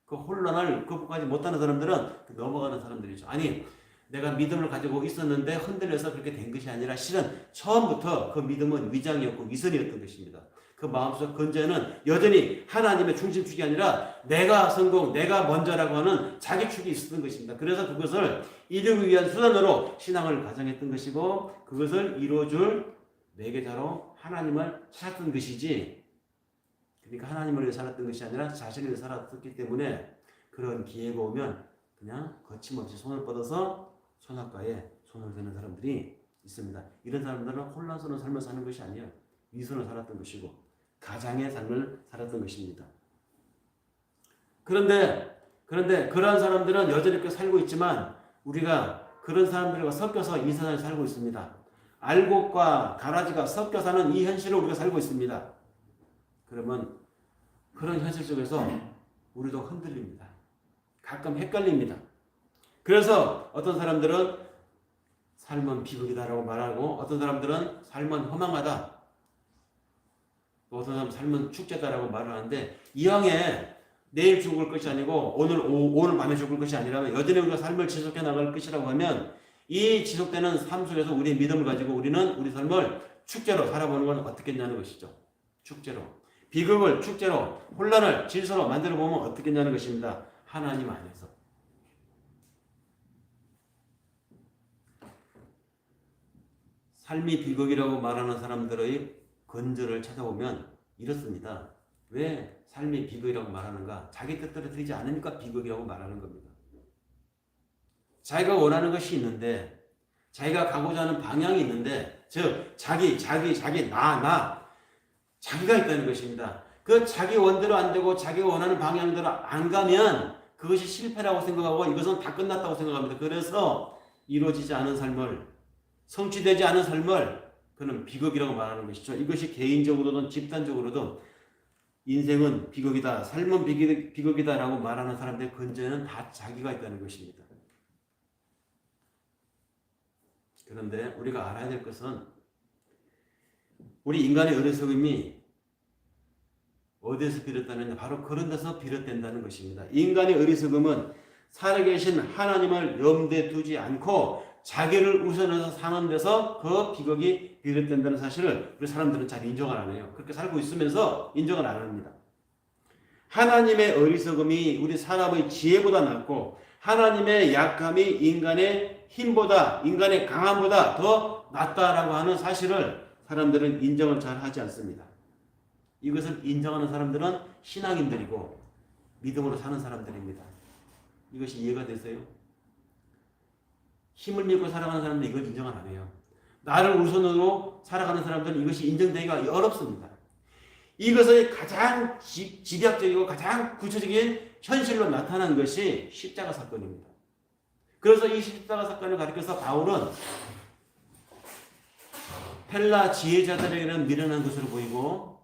그 혼란을 극복하지 못하는 사람들은 넘어가는 사람들이죠. 아니, 내가 믿음을 가지고 있었는데 흔들려서 그렇게 된 것이 아니라 실은 처음부터 그 믿음은 위장이었고 위선이었던 것입니다. 그 마음속 근저에는 여전히 하나님의 중심축이 아니라 내가 성공, 내가 먼저라고 하는 자기 축이 있었던 것입니다. 그래서 그것을 이루기 위한 수단으로 신앙을 가정했던 것이고 그것을 이루어줄 매개자로 하나님을 찾았던 것이지, 그러니까 하나님을 위해 살았던 것이 아니라 자신을 위해 살았기 때문에 그런 기회가 오면 그냥 거침없이 손을 뻗어서 선악과에 손을 대는 사람들이 있습니다. 이런 사람들은 혼란스러운 삶을 사는 것이 아니에요. 위선을 살았던 것이고 가장의 삶을 살았던 것입니다. 그런데 그러한 사람들은 여전히 그렇게 살고 있지만 우리가 그런 사람들과 섞여서 이 세상에 살고 있습니다. 알곡과 가라지가 섞여 사는 이 현실을 우리가 살고 있습니다. 그러면 그런 현실 속에서 우리도 흔들립니다. 가끔 헷갈립니다. 그래서 어떤 사람들은 삶은 비극이다라고 말하고 어떤 사람들은 삶은 허망하다, 또 어떤 사람은 삶은 축제다라고 말을 하는데, 이왕에 내일 죽을 것이 아니고 오늘 밤에 죽을 것이 아니라면 여전히 우리가 삶을 지속해 나갈 것이라고 하면 이 지속되는 삶 속에서 우리의 믿음을 가지고 우리는 우리 삶을 축제로 살아보는 건 어떻겠냐는 것이죠. 축제로. 비극을 축제로, 혼란을 질서로 만들어 보면 어떻겠냐는 것입니다. 하나님 안에서. 삶이 비극이라고 말하는 사람들의 근저를 찾아보면 이렇습니다. 왜 삶이 비극이라고 말하는가? 자기 뜻대로 되지 않으니까 비극이라고 말하는 겁니다. 자기가 원하는 것이 있는데, 자기가 가고자 하는 방향이 있는데, 즉 자기, 나 자기가 있다는 것입니다. 그 자기 원대로 안 되고 자기가 원하는 방향대로 안 가면 그것이 실패라고 생각하고 이것은 다 끝났다고 생각합니다. 그래서 이루어지지 않은 삶을, 성취되지 않은 삶을 그는 비극이라고 말하는 것이죠. 이것이 개인적으로든 집단적으로든 인생은 비극이다, 삶은 비극이다라고 말하는 사람들의 근저에는 다 자기가 있다는 것입니다. 그런데 우리가 알아야 될 것은 우리 인간의 어리석음이 어디에서 비롯되느냐? 바로 그런 데서 비롯된다는 것입니다. 인간의 어리석음은 살아계신 하나님을 염두에 두지 않고 자기를 우선해서 사는 데서 그 비극이 비롯된다는 사실을 우리 사람들은 잘 인정을 안 해요. 그렇게 살고 있으면서 인정을 안 합니다. 하나님의 어리석음이 우리 사람의 지혜보다 낫고 하나님의 약함이 인간의 힘보다, 인간의 강함보다 더 낫다라고 하는 사실을 사람들은 인정을 잘 하지 않습니다. 이것을 인정하는 사람들은 신앙인들이고 믿음으로 사는 사람들입니다. 이것이 이해가 되세요? 힘을 믿고 살아가는 사람들은 이걸 인정을 안 해요. 나를 우선으로 살아가는 사람들은 이것이 인정되기가 어렵습니다. 이것의 가장 집약적이고 가장 구체적인 현실로 나타난 것이 십자가 사건입니다. 그래서 이 십자가 사건을 가리켜서 바울은 헬라 지혜자들에게는 미련한 것으로 보이고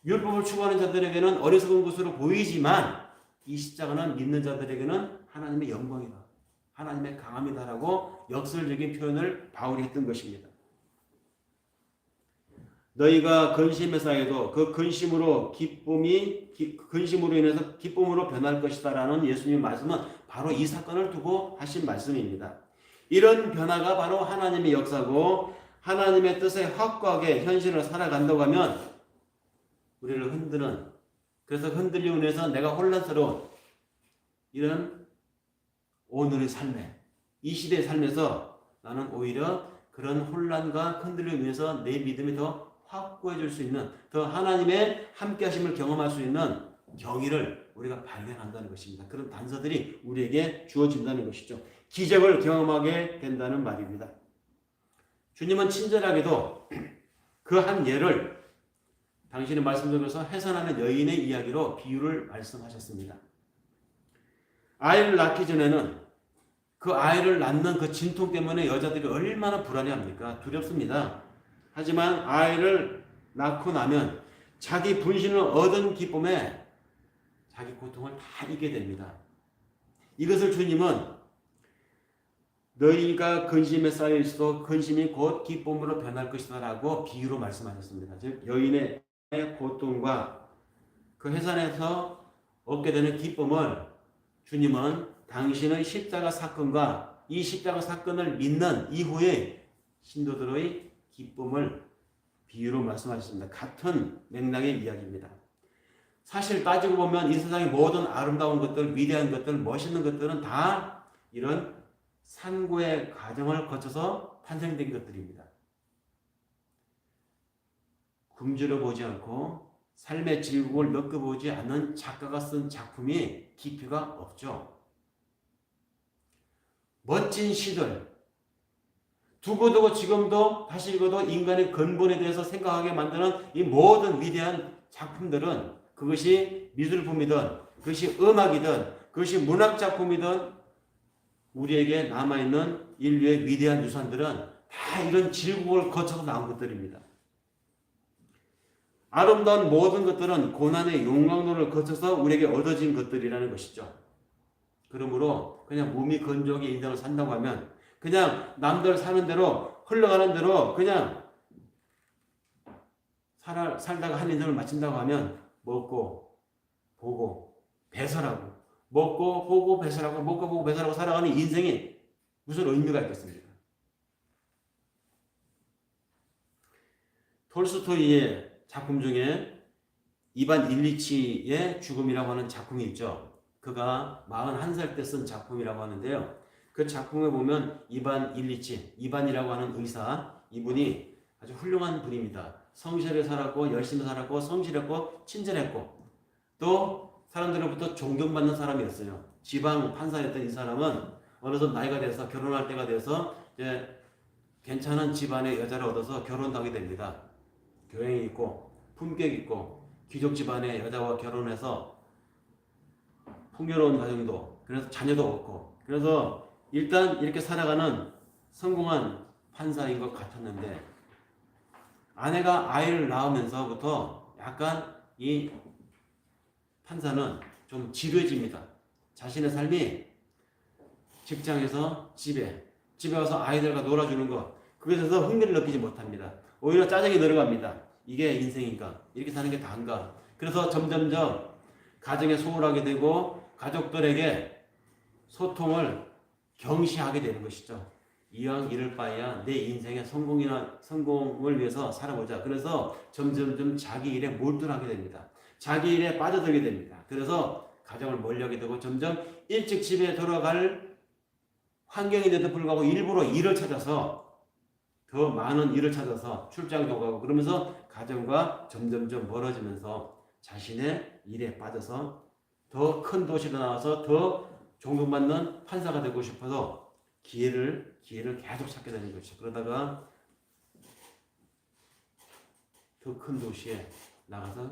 율법을 추구하는 자들에게는 어리석은 것으로 보이지만 이 십자가는 믿는 자들에게는 하나님의 영광이다. 하나님의 강함이다라고 역설적인 표현을 바울이 했던 것입니다. 너희가 근심에 쌓여도 그 근심으로 근심으로 인해서 기쁨으로 변할 것이다라는 예수님의 말씀은 바로 이 사건을 두고 하신 말씀입니다. 이런 변화가 바로 하나님의 역사고 하나님의 뜻에 확고하게 현실을 살아간다고 하면 우리를 흔드는, 그래서 흔들림으로 인해서 내가 혼란스러운 이런 오늘의 삶에, 이 시대의 삶에서 나는 오히려 그런 혼란과 흔들림을 위해서 내 믿음이 더 확고해질 수 있는, 더 하나님의 함께 하심을 경험할 수 있는 경위를 우리가 발견한다는 것입니다. 그런 단서들이 우리에게 주어진다는 것이죠. 기적을 경험하게 된다는 말입니다. 주님은 친절하게도 그 한 예를 당신의 말씀 속에서 해산하는 여인의 이야기로 비유를 말씀하셨습니다. 아이를 낳기 전에는 그 아이를 낳는 그 진통 때문에 여자들이 얼마나 불안해합니까? 두렵습니다. 하지만 아이를 낳고 나면 자기 분신을 얻은 기쁨에 자기 고통을 다 잊게 됩니다. 이것을 주님은 너희가 근심에 쌓여 있어도 근심이 곧 기쁨으로 변할 것이다 라고 비유로 말씀하셨습니다. 즉 여인의 고통과 그 해산에서 얻게 되는 기쁨을 주님은 당신의 십자가 사건과 이 십자가 사건을 믿는 이후에 신도들의 기쁨을 비유로 말씀하셨습니다. 같은 맥락의 이야기입니다. 사실 따지고 보면 이 세상의 모든 아름다운 것들, 위대한 것들, 멋있는 것들은 다 이런 산고의 과정을 거쳐서 탄생된 것들입니다. 굶주려 보지 않고 삶의 질곡을 느껴보지 않는 작가가 쓴 작품이 깊이가 없죠. 멋진 시들, 두고두고 지금도 다시 읽어도 인간의 근본에 대해서 생각하게 만드는 이 모든 위대한 작품들은 그것이 미술품이든 그것이 음악이든 그것이 문학작품이든 우리에게 남아있는 인류의 위대한 유산들은 다 이런 질곡을 거쳐서 나온 것들입니다. 아름다운 모든 것들은 고난의 용광로를 거쳐서 우리에게 얻어진 것들이라는 것이죠. 그러므로 그냥 몸이 건조하게 인생을 산다고 하면 그냥 남들 사는 대로 흘러가는 대로 그냥 살다가 한 인생을 마친다고 하면 먹고 보고 배설하고 먹고 보고 배설하고 먹고 보고 배설하고 살아가는 인생이 무슨 의미가 있겠습니까? 톨스토이의 작품 중에 이반 일리치의 죽음이라고 하는 작품이 있죠. 그가 41살 때 쓴 작품이라고 하는데요. 그 작품에 보면 이반 일리치, 이반이라고 하는 의사, 이분이 아주 훌륭한 분입니다. 성실하게 살았고 열심히 살았고 성실했고 친절했고 또 사람들로부터 존경받는 사람이었어요. 지방 판사였던 이 사람은 어느덧 나이가 돼서 결혼할 때가 돼서 이제 괜찮은 집안의 여자를 얻어서 결혼도 하게 됩니다. 교양이 있고 품격 있고 귀족 집안의 여자와 결혼해서 풍요로운 가정도, 그래서 자녀도 얻고, 그래서 일단 이렇게 살아가는 성공한 판사인 것 같았는데 아내가 아이를 낳으면서부터 약간 이 판사는 좀 지루해집니다. 자신의 삶이 직장에서 집에 와서 아이들과 놀아주는 것, 그것에 대해서 흥미를 느끼지 못합니다. 오히려 짜증이 늘어갑니다. 이게 인생인가? 이렇게 사는 게 다인가? 그래서 점점점 가정에 소홀하게 되고 가족들에게 소통을 경시하게 되는 것이죠. 이왕 이럴 바에야 내 인생의 성공을 위해서 살아보자. 그래서 점점점 자기 일에 몰두하게 됩니다. 자기 일에 빠져들게 됩니다. 그래서 가정을 멀리하게 되고 점점 일찍 집에 돌아갈 환경인데도 불구하고 일부러 일을 찾아서 더 많은 일을 찾아서 출장도 가고 그러면서 가정과 점점점 멀어지면서 자신의 일에 빠져서 더 큰 도시로 나와서 더 존경받는 판사가 되고 싶어서 기회를 계속 찾게 되는 것이죠. 그러다가 더 큰 도시에 나가서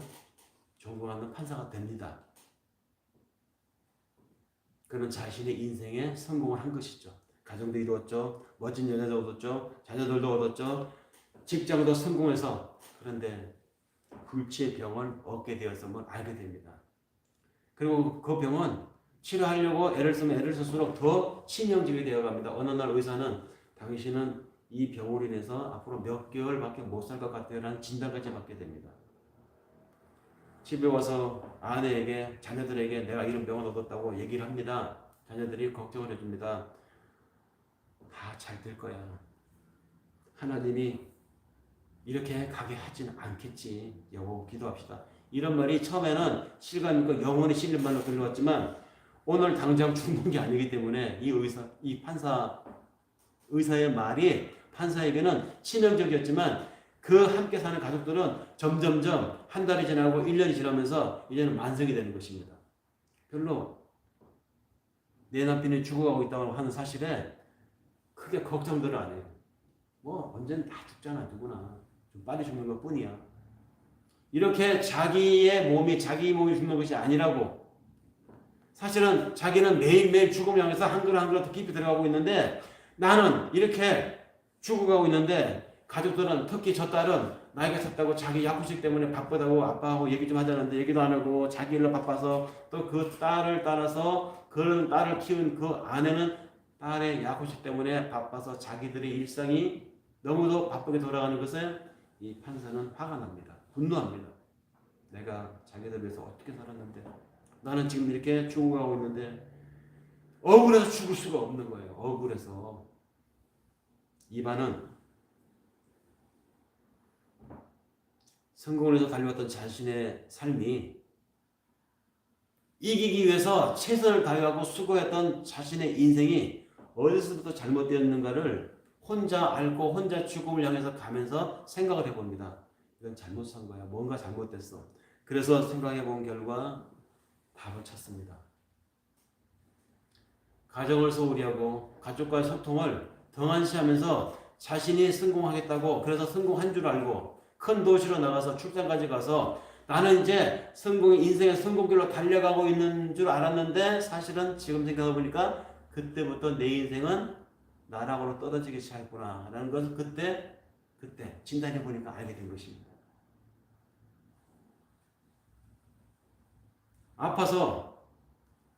존경받는 판사가 됩니다. 그는 자신의 인생에 성공을 한 것이죠. 가정도 이루었죠. 멋진 연애도 얻었죠. 자녀들도 얻었죠. 직장도 성공해서 그런데 불치의 병을 얻게 되었음을 알게 됩니다. 그리고 그 병은 치료하려고 애를 쓰면 애를 쓸수록 더 치명적이 되어갑니다. 어느 날 의사는 당신은 이 병으로 인해서 앞으로 몇 개월밖에 못 살 것 같아요 라는 진단까지 받게 됩니다. 집에 와서 아내에게 자녀들에게 내가 이런 병을 얻었다고 얘기를 합니다. 자녀들이 걱정을 해줍니다. 다 잘 될 거야. 하나님이 이렇게 가게 하지는 않겠지. 여보 기도합시다. 이런 말이 처음에는 실감 있고 영혼이 실린 말로 들려왔지만 오늘 당장 죽는 게 아니기 때문에 이 의사의 말이 판사에게는 치명적이었지만 그 함께 사는 가족들은 점점점 한 달이 지나고 1년이 지나면서 이제는 만성이 되는 것입니다. 별로 내 남편이 죽어가고 있다고 하는 사실에 크게 걱정들을 안 해요. 뭐 언제는 다 죽잖아 누구나. 좀 빨리 죽는 것 뿐이야. 이렇게 자기 몸이 죽는 것이 아니라고. 사실은 자기는 매일매일 죽음을 향해서 한 걸음 한 걸음 더 깊이 들어가고 있는데 나는 이렇게 죽어가고 있는데 가족들은 특히 저 딸은 나이가 찼다고 자기 약혼식 때문에 바쁘다고 아빠하고 얘기 좀 하자는데 얘기도 안 하고 자기 일로 바빠서 또 그 딸을 따라서 그런 딸을 키운 그 아내는 딸의 약혼식 때문에 바빠서 자기들의 일상이 너무도 바쁘게 돌아가는 것에 이 판사는 화가 납니다. 분노합니다. 내가 자기들 위해서 어떻게 살았는데 나는 지금 이렇게 죽어가고 있는데 억울해서 죽을 수가 없는 거예요. 억울해서. 이반은 성공을 위해서 달려왔던 자신의 삶이 이기기 위해서 최선을 다해가고 수고했던 자신의 인생이 어디서부터 잘못되었는가를 혼자 앓고 혼자 죽음을 향해서 가면서 생각을 해봅니다. 이건 잘못 산 거야. 뭔가 잘못됐어. 그래서 생각해본 결과 답을 찾습니다. 가정을 소홀히 하고 가족과의 소통을 등한시하면서 자신이 성공하겠다고 그래서 성공한 줄 알고 큰 도시로 나가서 출장까지 가서 나는 이제 인생의 성공길로 달려가고 있는 줄 알았는데 사실은 지금 생각해보니까 그때부터 내 인생은 나락으로 떨어지기 시작했구나 라는 것을 그때 진단해보니까 알게 된 것입니다. 아파서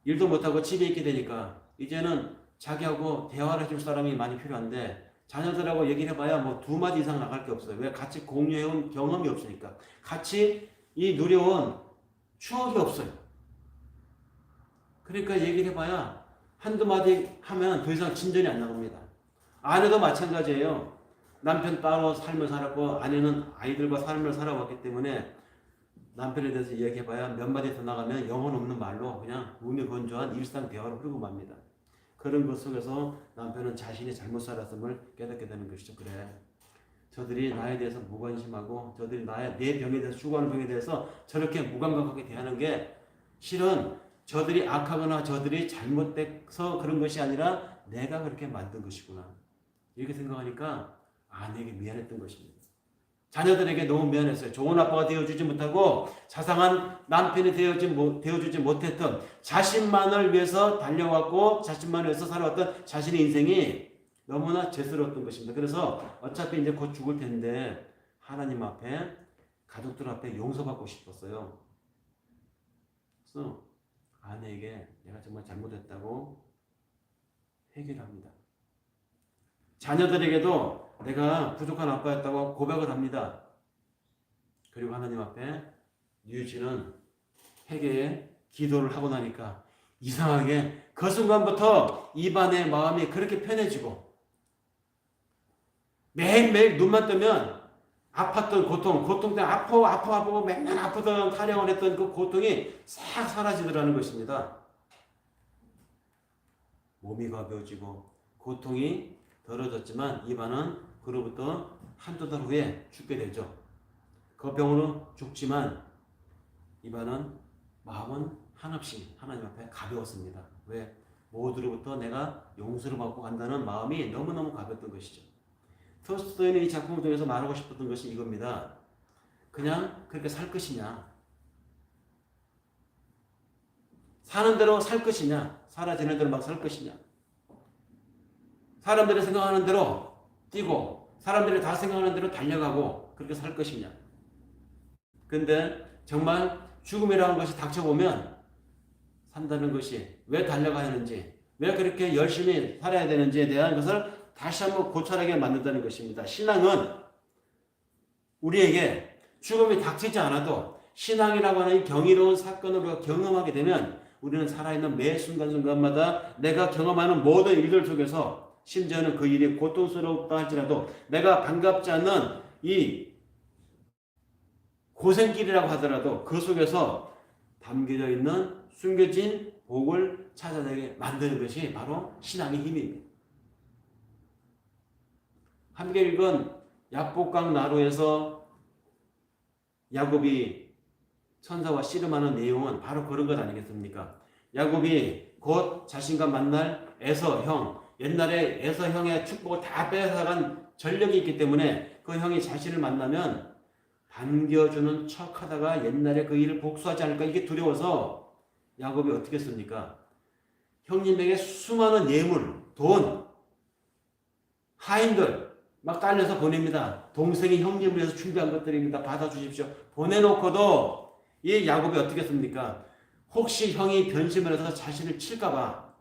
일도 못하고 집에 있게 되니까 이제는 자기하고 대화를 해줄 사람이 많이 필요한데 자녀들하고 얘기를 해봐야 뭐 2마디 이상 나갈 게 없어요. 왜? 같이 공유해온 경험이 없으니까. 같이 이 누려온 추억이 없어요. 그러니까 얘기를 해봐야 한두 마디 하면 더 이상 진전이 안 나갑니다. 아내도 마찬가지예요. 남편 따로 삶을 살았고 아내는 아이들과 삶을 살아왔기 때문에 남편에 대해서 이야기해봐야 몇 마디 더 나가면 영혼 없는 말로 그냥 무미건조한 일상 대화로 흐르고 맙니다. 그런 것 속에서 남편은 자신이 잘못 살았음을 깨닫게 되는 것이죠. 그래, 저들이 나에 대해서 무관심하고 저들이 내 병에 대해서 추구하는 병에 대해서 저렇게 무감각하게 대하는 게 실은 저들이 악하거나 저들이 잘못돼서 그런 것이 아니라 내가 그렇게 만든 것이구나. 이렇게 생각하니까 아내에게 미안했던 것입니다. 자녀들에게 너무 미안했어요. 좋은 아빠가 되어주지 못하고 자상한 남편이 되어주지 못했던 자신만을 위해서 달려왔고 자신만을 위해서 살아왔던 자신의 인생이 너무나 죄스러웠던 것입니다. 그래서 어차피 이제 곧 죽을 텐데 하나님 앞에 가족들 앞에 용서받고 싶었어요. 그래서 아내에게 내가 정말 잘못했다고 회개합니다. 자녀들에게도 내가 부족한 아빠였다고 고백을 합니다. 그리고 하나님 앞에 뉘우치는 회개의 기도를 하고 나니까 이상하게 그 순간부터 이반의 마음이 그렇게 편해지고 매일매일 눈만 뜨면 아팠던 고통 때문에 아프고 맨날 아프던 타령을 했던 그 고통이 싹 사라지더라는 것입니다. 몸이 가벼워지고 고통이 덜어졌지만 이반은 그로부터 한두 달 후에 죽게 되죠. 그 병으로 죽지만 이반은 마음은 한없이 하나님 앞에 가벼웠습니다. 왜? 모두로부터 내가 용서를 받고 간다는 마음이 너무너무 가볍던 것이죠. 톨스토이는 이 작품을 통해서 말하고 싶었던 것이 이겁니다. 그냥 그렇게 살 것이냐, 사는 대로 살 것이냐, 사라지는 대로 막 살 것이냐, 사람들이 생각하는 대로 뛰고 사람들이 다 생각하는 대로 달려가고 그렇게 살 것이냐. 근데 정말 죽음이라는 것이 닥쳐보면 산다는 것이 왜 달려가야 하는지, 왜 그렇게 열심히 살아야 되는지에 대한 것을 다시 한번 고찰하게 만든다는 것입니다. 신앙은 우리에게 죽음이 닥치지 않아도 신앙이라고 하는 이 경이로운 사건을 우리가 경험하게 되면 우리는 살아있는 매 순간순간마다 내가 경험하는 모든 일들 속에서, 심지어는 그 일이 고통스럽다 할지라도 내가 반갑지 않는 이 고생길이라고 하더라도 그 속에서 담겨져 있는 숨겨진 복을 찾아내게 만드는 것이 바로 신앙의 힘입니다. 함께 읽은 야복강 나루에서 야곱이 천사와 씨름하는 내용은 바로 그런 것 아니겠습니까? 야곱이 곧 자신과 만날 에서 형, 옛날에 에서 형의 축복을 다 빼앗아간 전력이 있기 때문에 그 형이 자신을 만나면 반겨주는 척 하다가 옛날에 그 일을 복수하지 않을까, 이게 두려워서 야곱이 어떻게 했습니까? 형님에게 수많은 예물, 돈, 하인들 막 딸려서 보냅니다. 동생이 형님을 위해서 준비한 것들입니다. 받아주십시오. 보내놓고도 이 야곱이 어떻게 했습니까? 혹시 형이 변심을 해서 자신을 칠까봐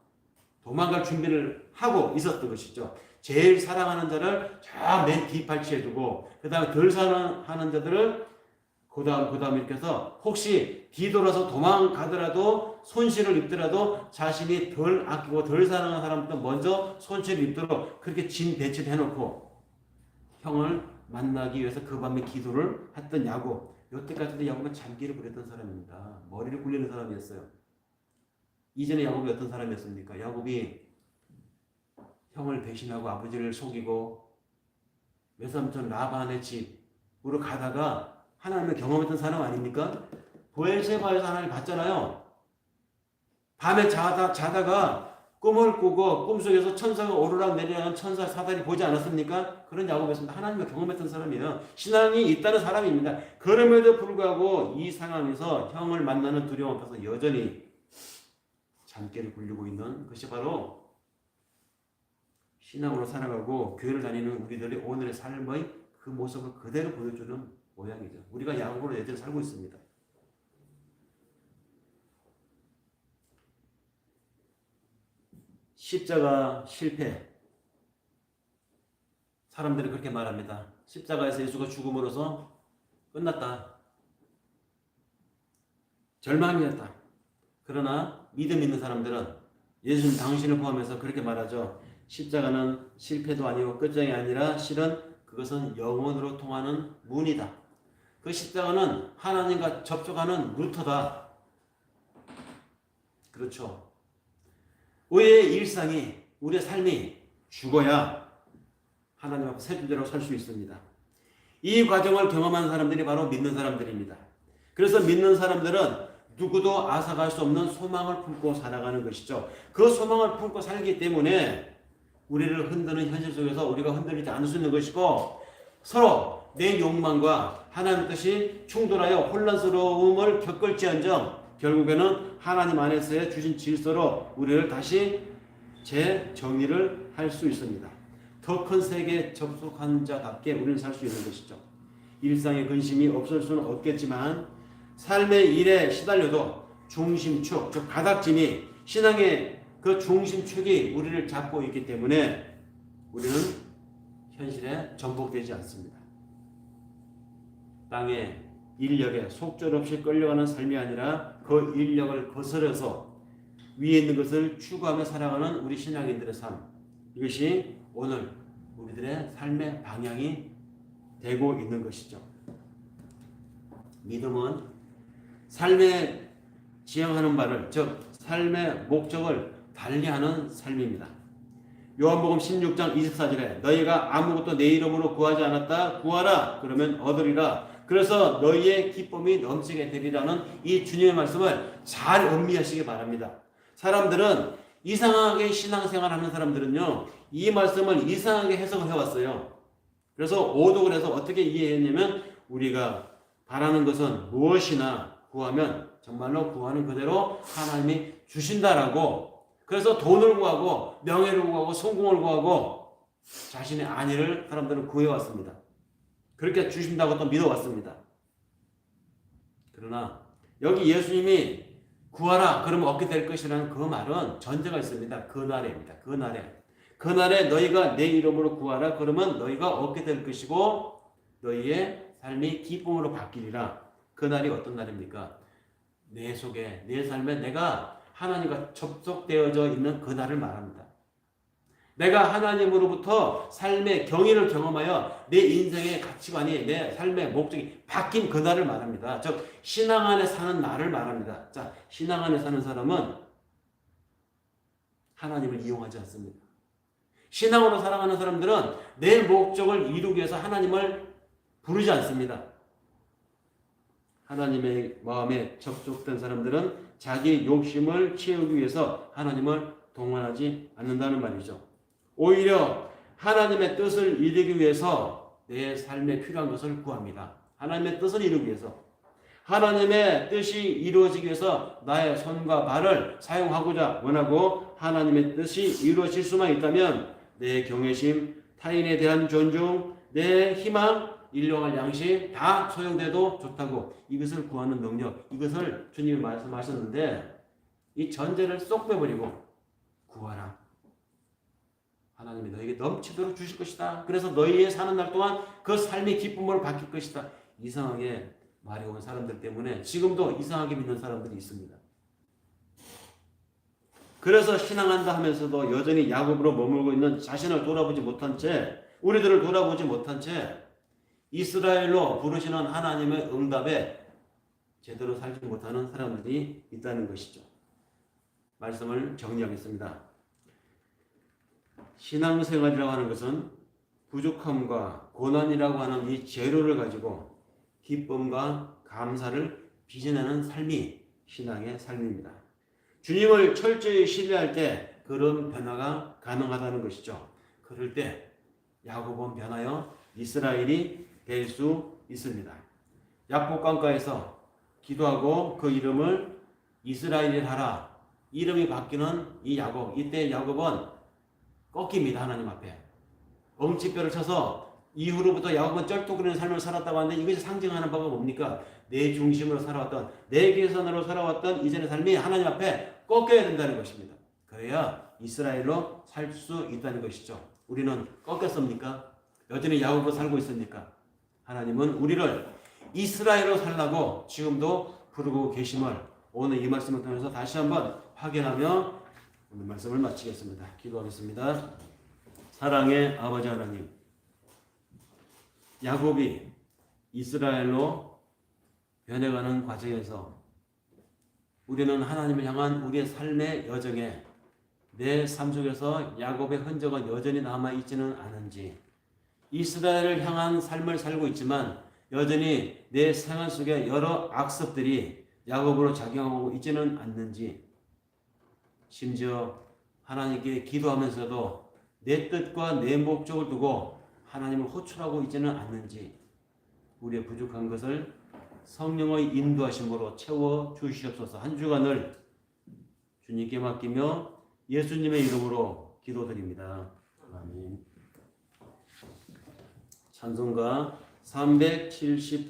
도망갈 준비를 하고 있었던 것이죠. 제일 사랑하는 자를 저 맨 뒷발치에 두고, 그 다음에 덜 사랑하는 자들을 그 다음 이렇게 해서 혹시 뒤돌아서 도망가더라도 손실을 입더라도 자신이 덜 아끼고 덜 사랑하는 사람부터 먼저 손실을 입도록 그렇게 진 배치를 해놓고 형을 만나기 위해서 그 밤에 기도를 했던 야곱. 여태까지도 야곱은 잠기를 부렸던 사람입니다. 머리를 굴리는 사람이었어요. 이전에 야곱이 어떤 사람이었습니까? 야곱이 형을 배신하고 아버지를 속이고 외삼촌 라반의 집으로 가다가 하나님을 경험했던 사람 아닙니까? 브엘세바에서 하나님 봤잖아요. 밤에 자다가 꿈을 꾸고 꿈속에서 천사가 오르락 내리락 천사 사다리 보지 않았습니까? 그런 야곱이었습니다. 하나님을 경험했던 사람이에요. 신앙이 있다는 사람입니다. 그럼에도 불구하고 이 상황에서 형을 만나는 두려움 앞에서 여전히 잠결을 굴리고 있는 것이 바로 신앙으로 살아가고 교회를 다니는 우리들의 오늘의 삶의 그 모습을 그대로 보여주는 모양이죠. 우리가 야곱으로 여전히 살고 있습니다. 십자가 실패. 사람들이 그렇게 말합니다. 십자가에서 예수가 죽음으로써 끝났다. 절망이었다. 그러나 믿음 있는 사람들은 예수님 당신을 포함해서 그렇게 말하죠. 십자가는 실패도 아니고 끝장이 아니라 실은 그것은 영원으로 통하는 문이다. 그 십자가는 하나님과 접촉하는 루터다. 그렇죠. 우리의 일상이, 우리의 삶이 죽어야 하나님 앞에 새 주제로 설 수 있습니다. 이 과정을 경험한 사람들이 바로 믿는 사람들입니다. 그래서 믿는 사람들은 누구도 앗아갈 수 없는 소망을 품고 살아가는 것이죠. 그 소망을 품고 살기 때문에 우리를 흔드는 현실 속에서 우리가 흔들리지 않을 수 있는 것이고, 서로 내 욕망과 하나님의 뜻이 충돌하여 혼란스러움을 겪을지언정 결국에는 하나님 안에서의 주신 질서로 우리를 다시 재정의를 할 수 있습니다. 더 큰 세계에 접속한 자답게 우리는 살 수 있는 것이죠. 일상의 근심이 없을 수는 없겠지만 삶의 일에 시달려도 중심축, 즉 가닥짐이, 신앙의 그 중심축이 우리를 잡고 있기 때문에 우리는 현실에 전복되지 않습니다. 땅의 인력에 속절없이 끌려가는 삶이 아니라 그 인력을 거스려서 위에 있는 것을 추구하며 살아가는 우리 신앙인들의 삶, 이것이 오늘 우리들의 삶의 방향이 되고 있는 것이죠. 믿음은 삶에 지향하는 바를, 즉 삶의 목적을 달리하는 삶입니다. 요한복음 16장 24절에 너희가 아무것도 내 이름으로 구하지 않았다 구하라 그러면 얻으리라. 그래서 너희의 기쁨이 넘치게 되리라는 이 주님의 말씀을 잘 음미하시기 바랍니다. 사람들은 이상하게 신앙생활하는 사람들은요, 이 말씀을 이상하게 해석을 해왔어요. 그래서 오독을 해서 어떻게 이해했냐면, 우리가 바라는 것은 무엇이나 구하면 정말로 구하는 그대로 하나님이 주신다라고, 그래서 돈을 구하고 명예를 구하고 성공을 구하고 자신의 안위를 사람들은 구해왔습니다. 그렇게 주신다고 또 믿어왔습니다. 그러나 여기 예수님이 구하라 그러면 얻게 될 것이라는 그 말은 전제가 있습니다. 그날에입니다. 그날에 너희가 내 이름으로 구하라 그러면 너희가 얻게 될 것이고 너희의 삶이 기쁨으로 바뀌리라. 그날이 어떤 날입니까? 내 속에 내 삶에 내가 하나님과 접속되어져 있는 그날을 말합니다. 내가 하나님으로부터 삶의 경의를 경험하여 내 인생의 가치관이 내 삶의 목적이 바뀐 그날을 말합니다. 즉 신앙 안에 사는 나를 말합니다. 자, 신앙 안에 사는 사람은 하나님을 이용하지 않습니다. 신앙으로 살아가는 사람들은 내 목적을 이루기 위해서 하나님을 부르지 않습니다. 하나님의 마음에 접촉된 사람들은 자기 욕심을 채우기 위해서 하나님을 동원하지 않는다는 말이죠. 오히려 하나님의 뜻을 이루기 위해서 내 삶에 필요한 것을 구합니다. 하나님의 뜻을 이루기 위해서. 하나님의 뜻이 이루어지기 위해서 나의 손과 발을 사용하고자 원하고 하나님의 뜻이 이루어질 수만 있다면 내 경외심, 타인에 대한 존중, 내 희망, 일용할 양식 다 소용돼도 좋다고 이것을 구하는 능력, 이것을 주님이 말씀하셨는데 이 전제를 쏙 빼버리고 구하라. 하나님이 너에게 넘치도록 주실 것이다. 그래서 너희의 사는 날 동안 그 삶의 기쁨으로 바뀔 것이다. 이상하게 말이 온 사람들 때문에 지금도 이상하게 믿는 사람들이 있습니다. 그래서 신앙한다 하면서도 여전히 야곱으로 머물고 있는 자신을 돌아보지 못한 채, 우리들을 돌아보지 못한 채 이스라엘로 부르시는 하나님의 응답에 제대로 살지 못하는 사람들이 있다는 것이죠. 말씀을 정리하겠습니다. 신앙생활이라고 하는 것은 부족함과 고난이라고 하는 이 재료를 가지고 기쁨과 감사를 빚어내는 삶이 신앙의 삶입니다. 주님을 철저히 신뢰할 때 그런 변화가 가능하다는 것이죠. 그럴 때 야곱은 변하여 이스라엘이 될 수 있습니다. 약복강가에서 기도하고 그 이름을 이스라엘이라 하라. 이름이 바뀌는 이 야곱. 이때 야곱은 꺾입니다. 하나님 앞에. 엉치뼈를 쳐서 이후로부터 야곱은 쩔뚝거리는 삶을 살았다고 하는데 이것이 상징하는 바가 뭡니까? 내 중심으로 살아왔던, 내 계산으로 살아왔던 이전의 삶이 하나님 앞에 꺾여야 된다는 것입니다. 그래야 이스라엘로 살 수 있다는 것이죠. 우리는 꺾였습니까? 여전히 야곱으로 살고 있습니까? 하나님은 우리를 이스라엘로 살라고 지금도 부르고 계심을 오늘 이 말씀을 통해서 다시 한번 확인하며 오늘 말씀을 마치겠습니다. 기도하겠습니다. 사랑의 아버지 하나님, 야곱이 이스라엘로 변해가는 과정에서 우리는 하나님을 향한 우리의 삶의 여정에 내 삶 속에서 야곱의 흔적은 여전히 남아있지는 않은지, 이스라엘을 향한 삶을 살고 있지만 여전히 내 생활 속에 여러 악습들이 야곱으로 작용하고 있지는 않는지, 심지어 하나님께 기도하면서도 내 뜻과 내 목적을 두고 하나님을 호출하고 있지는 않는지 우리의 부족한 것을 성령의 인도하심으로 채워 주시옵소서. 한 주간을 주님께 맡기며 예수님의 이름으로 기도드립니다. 아멘. 찬송가 378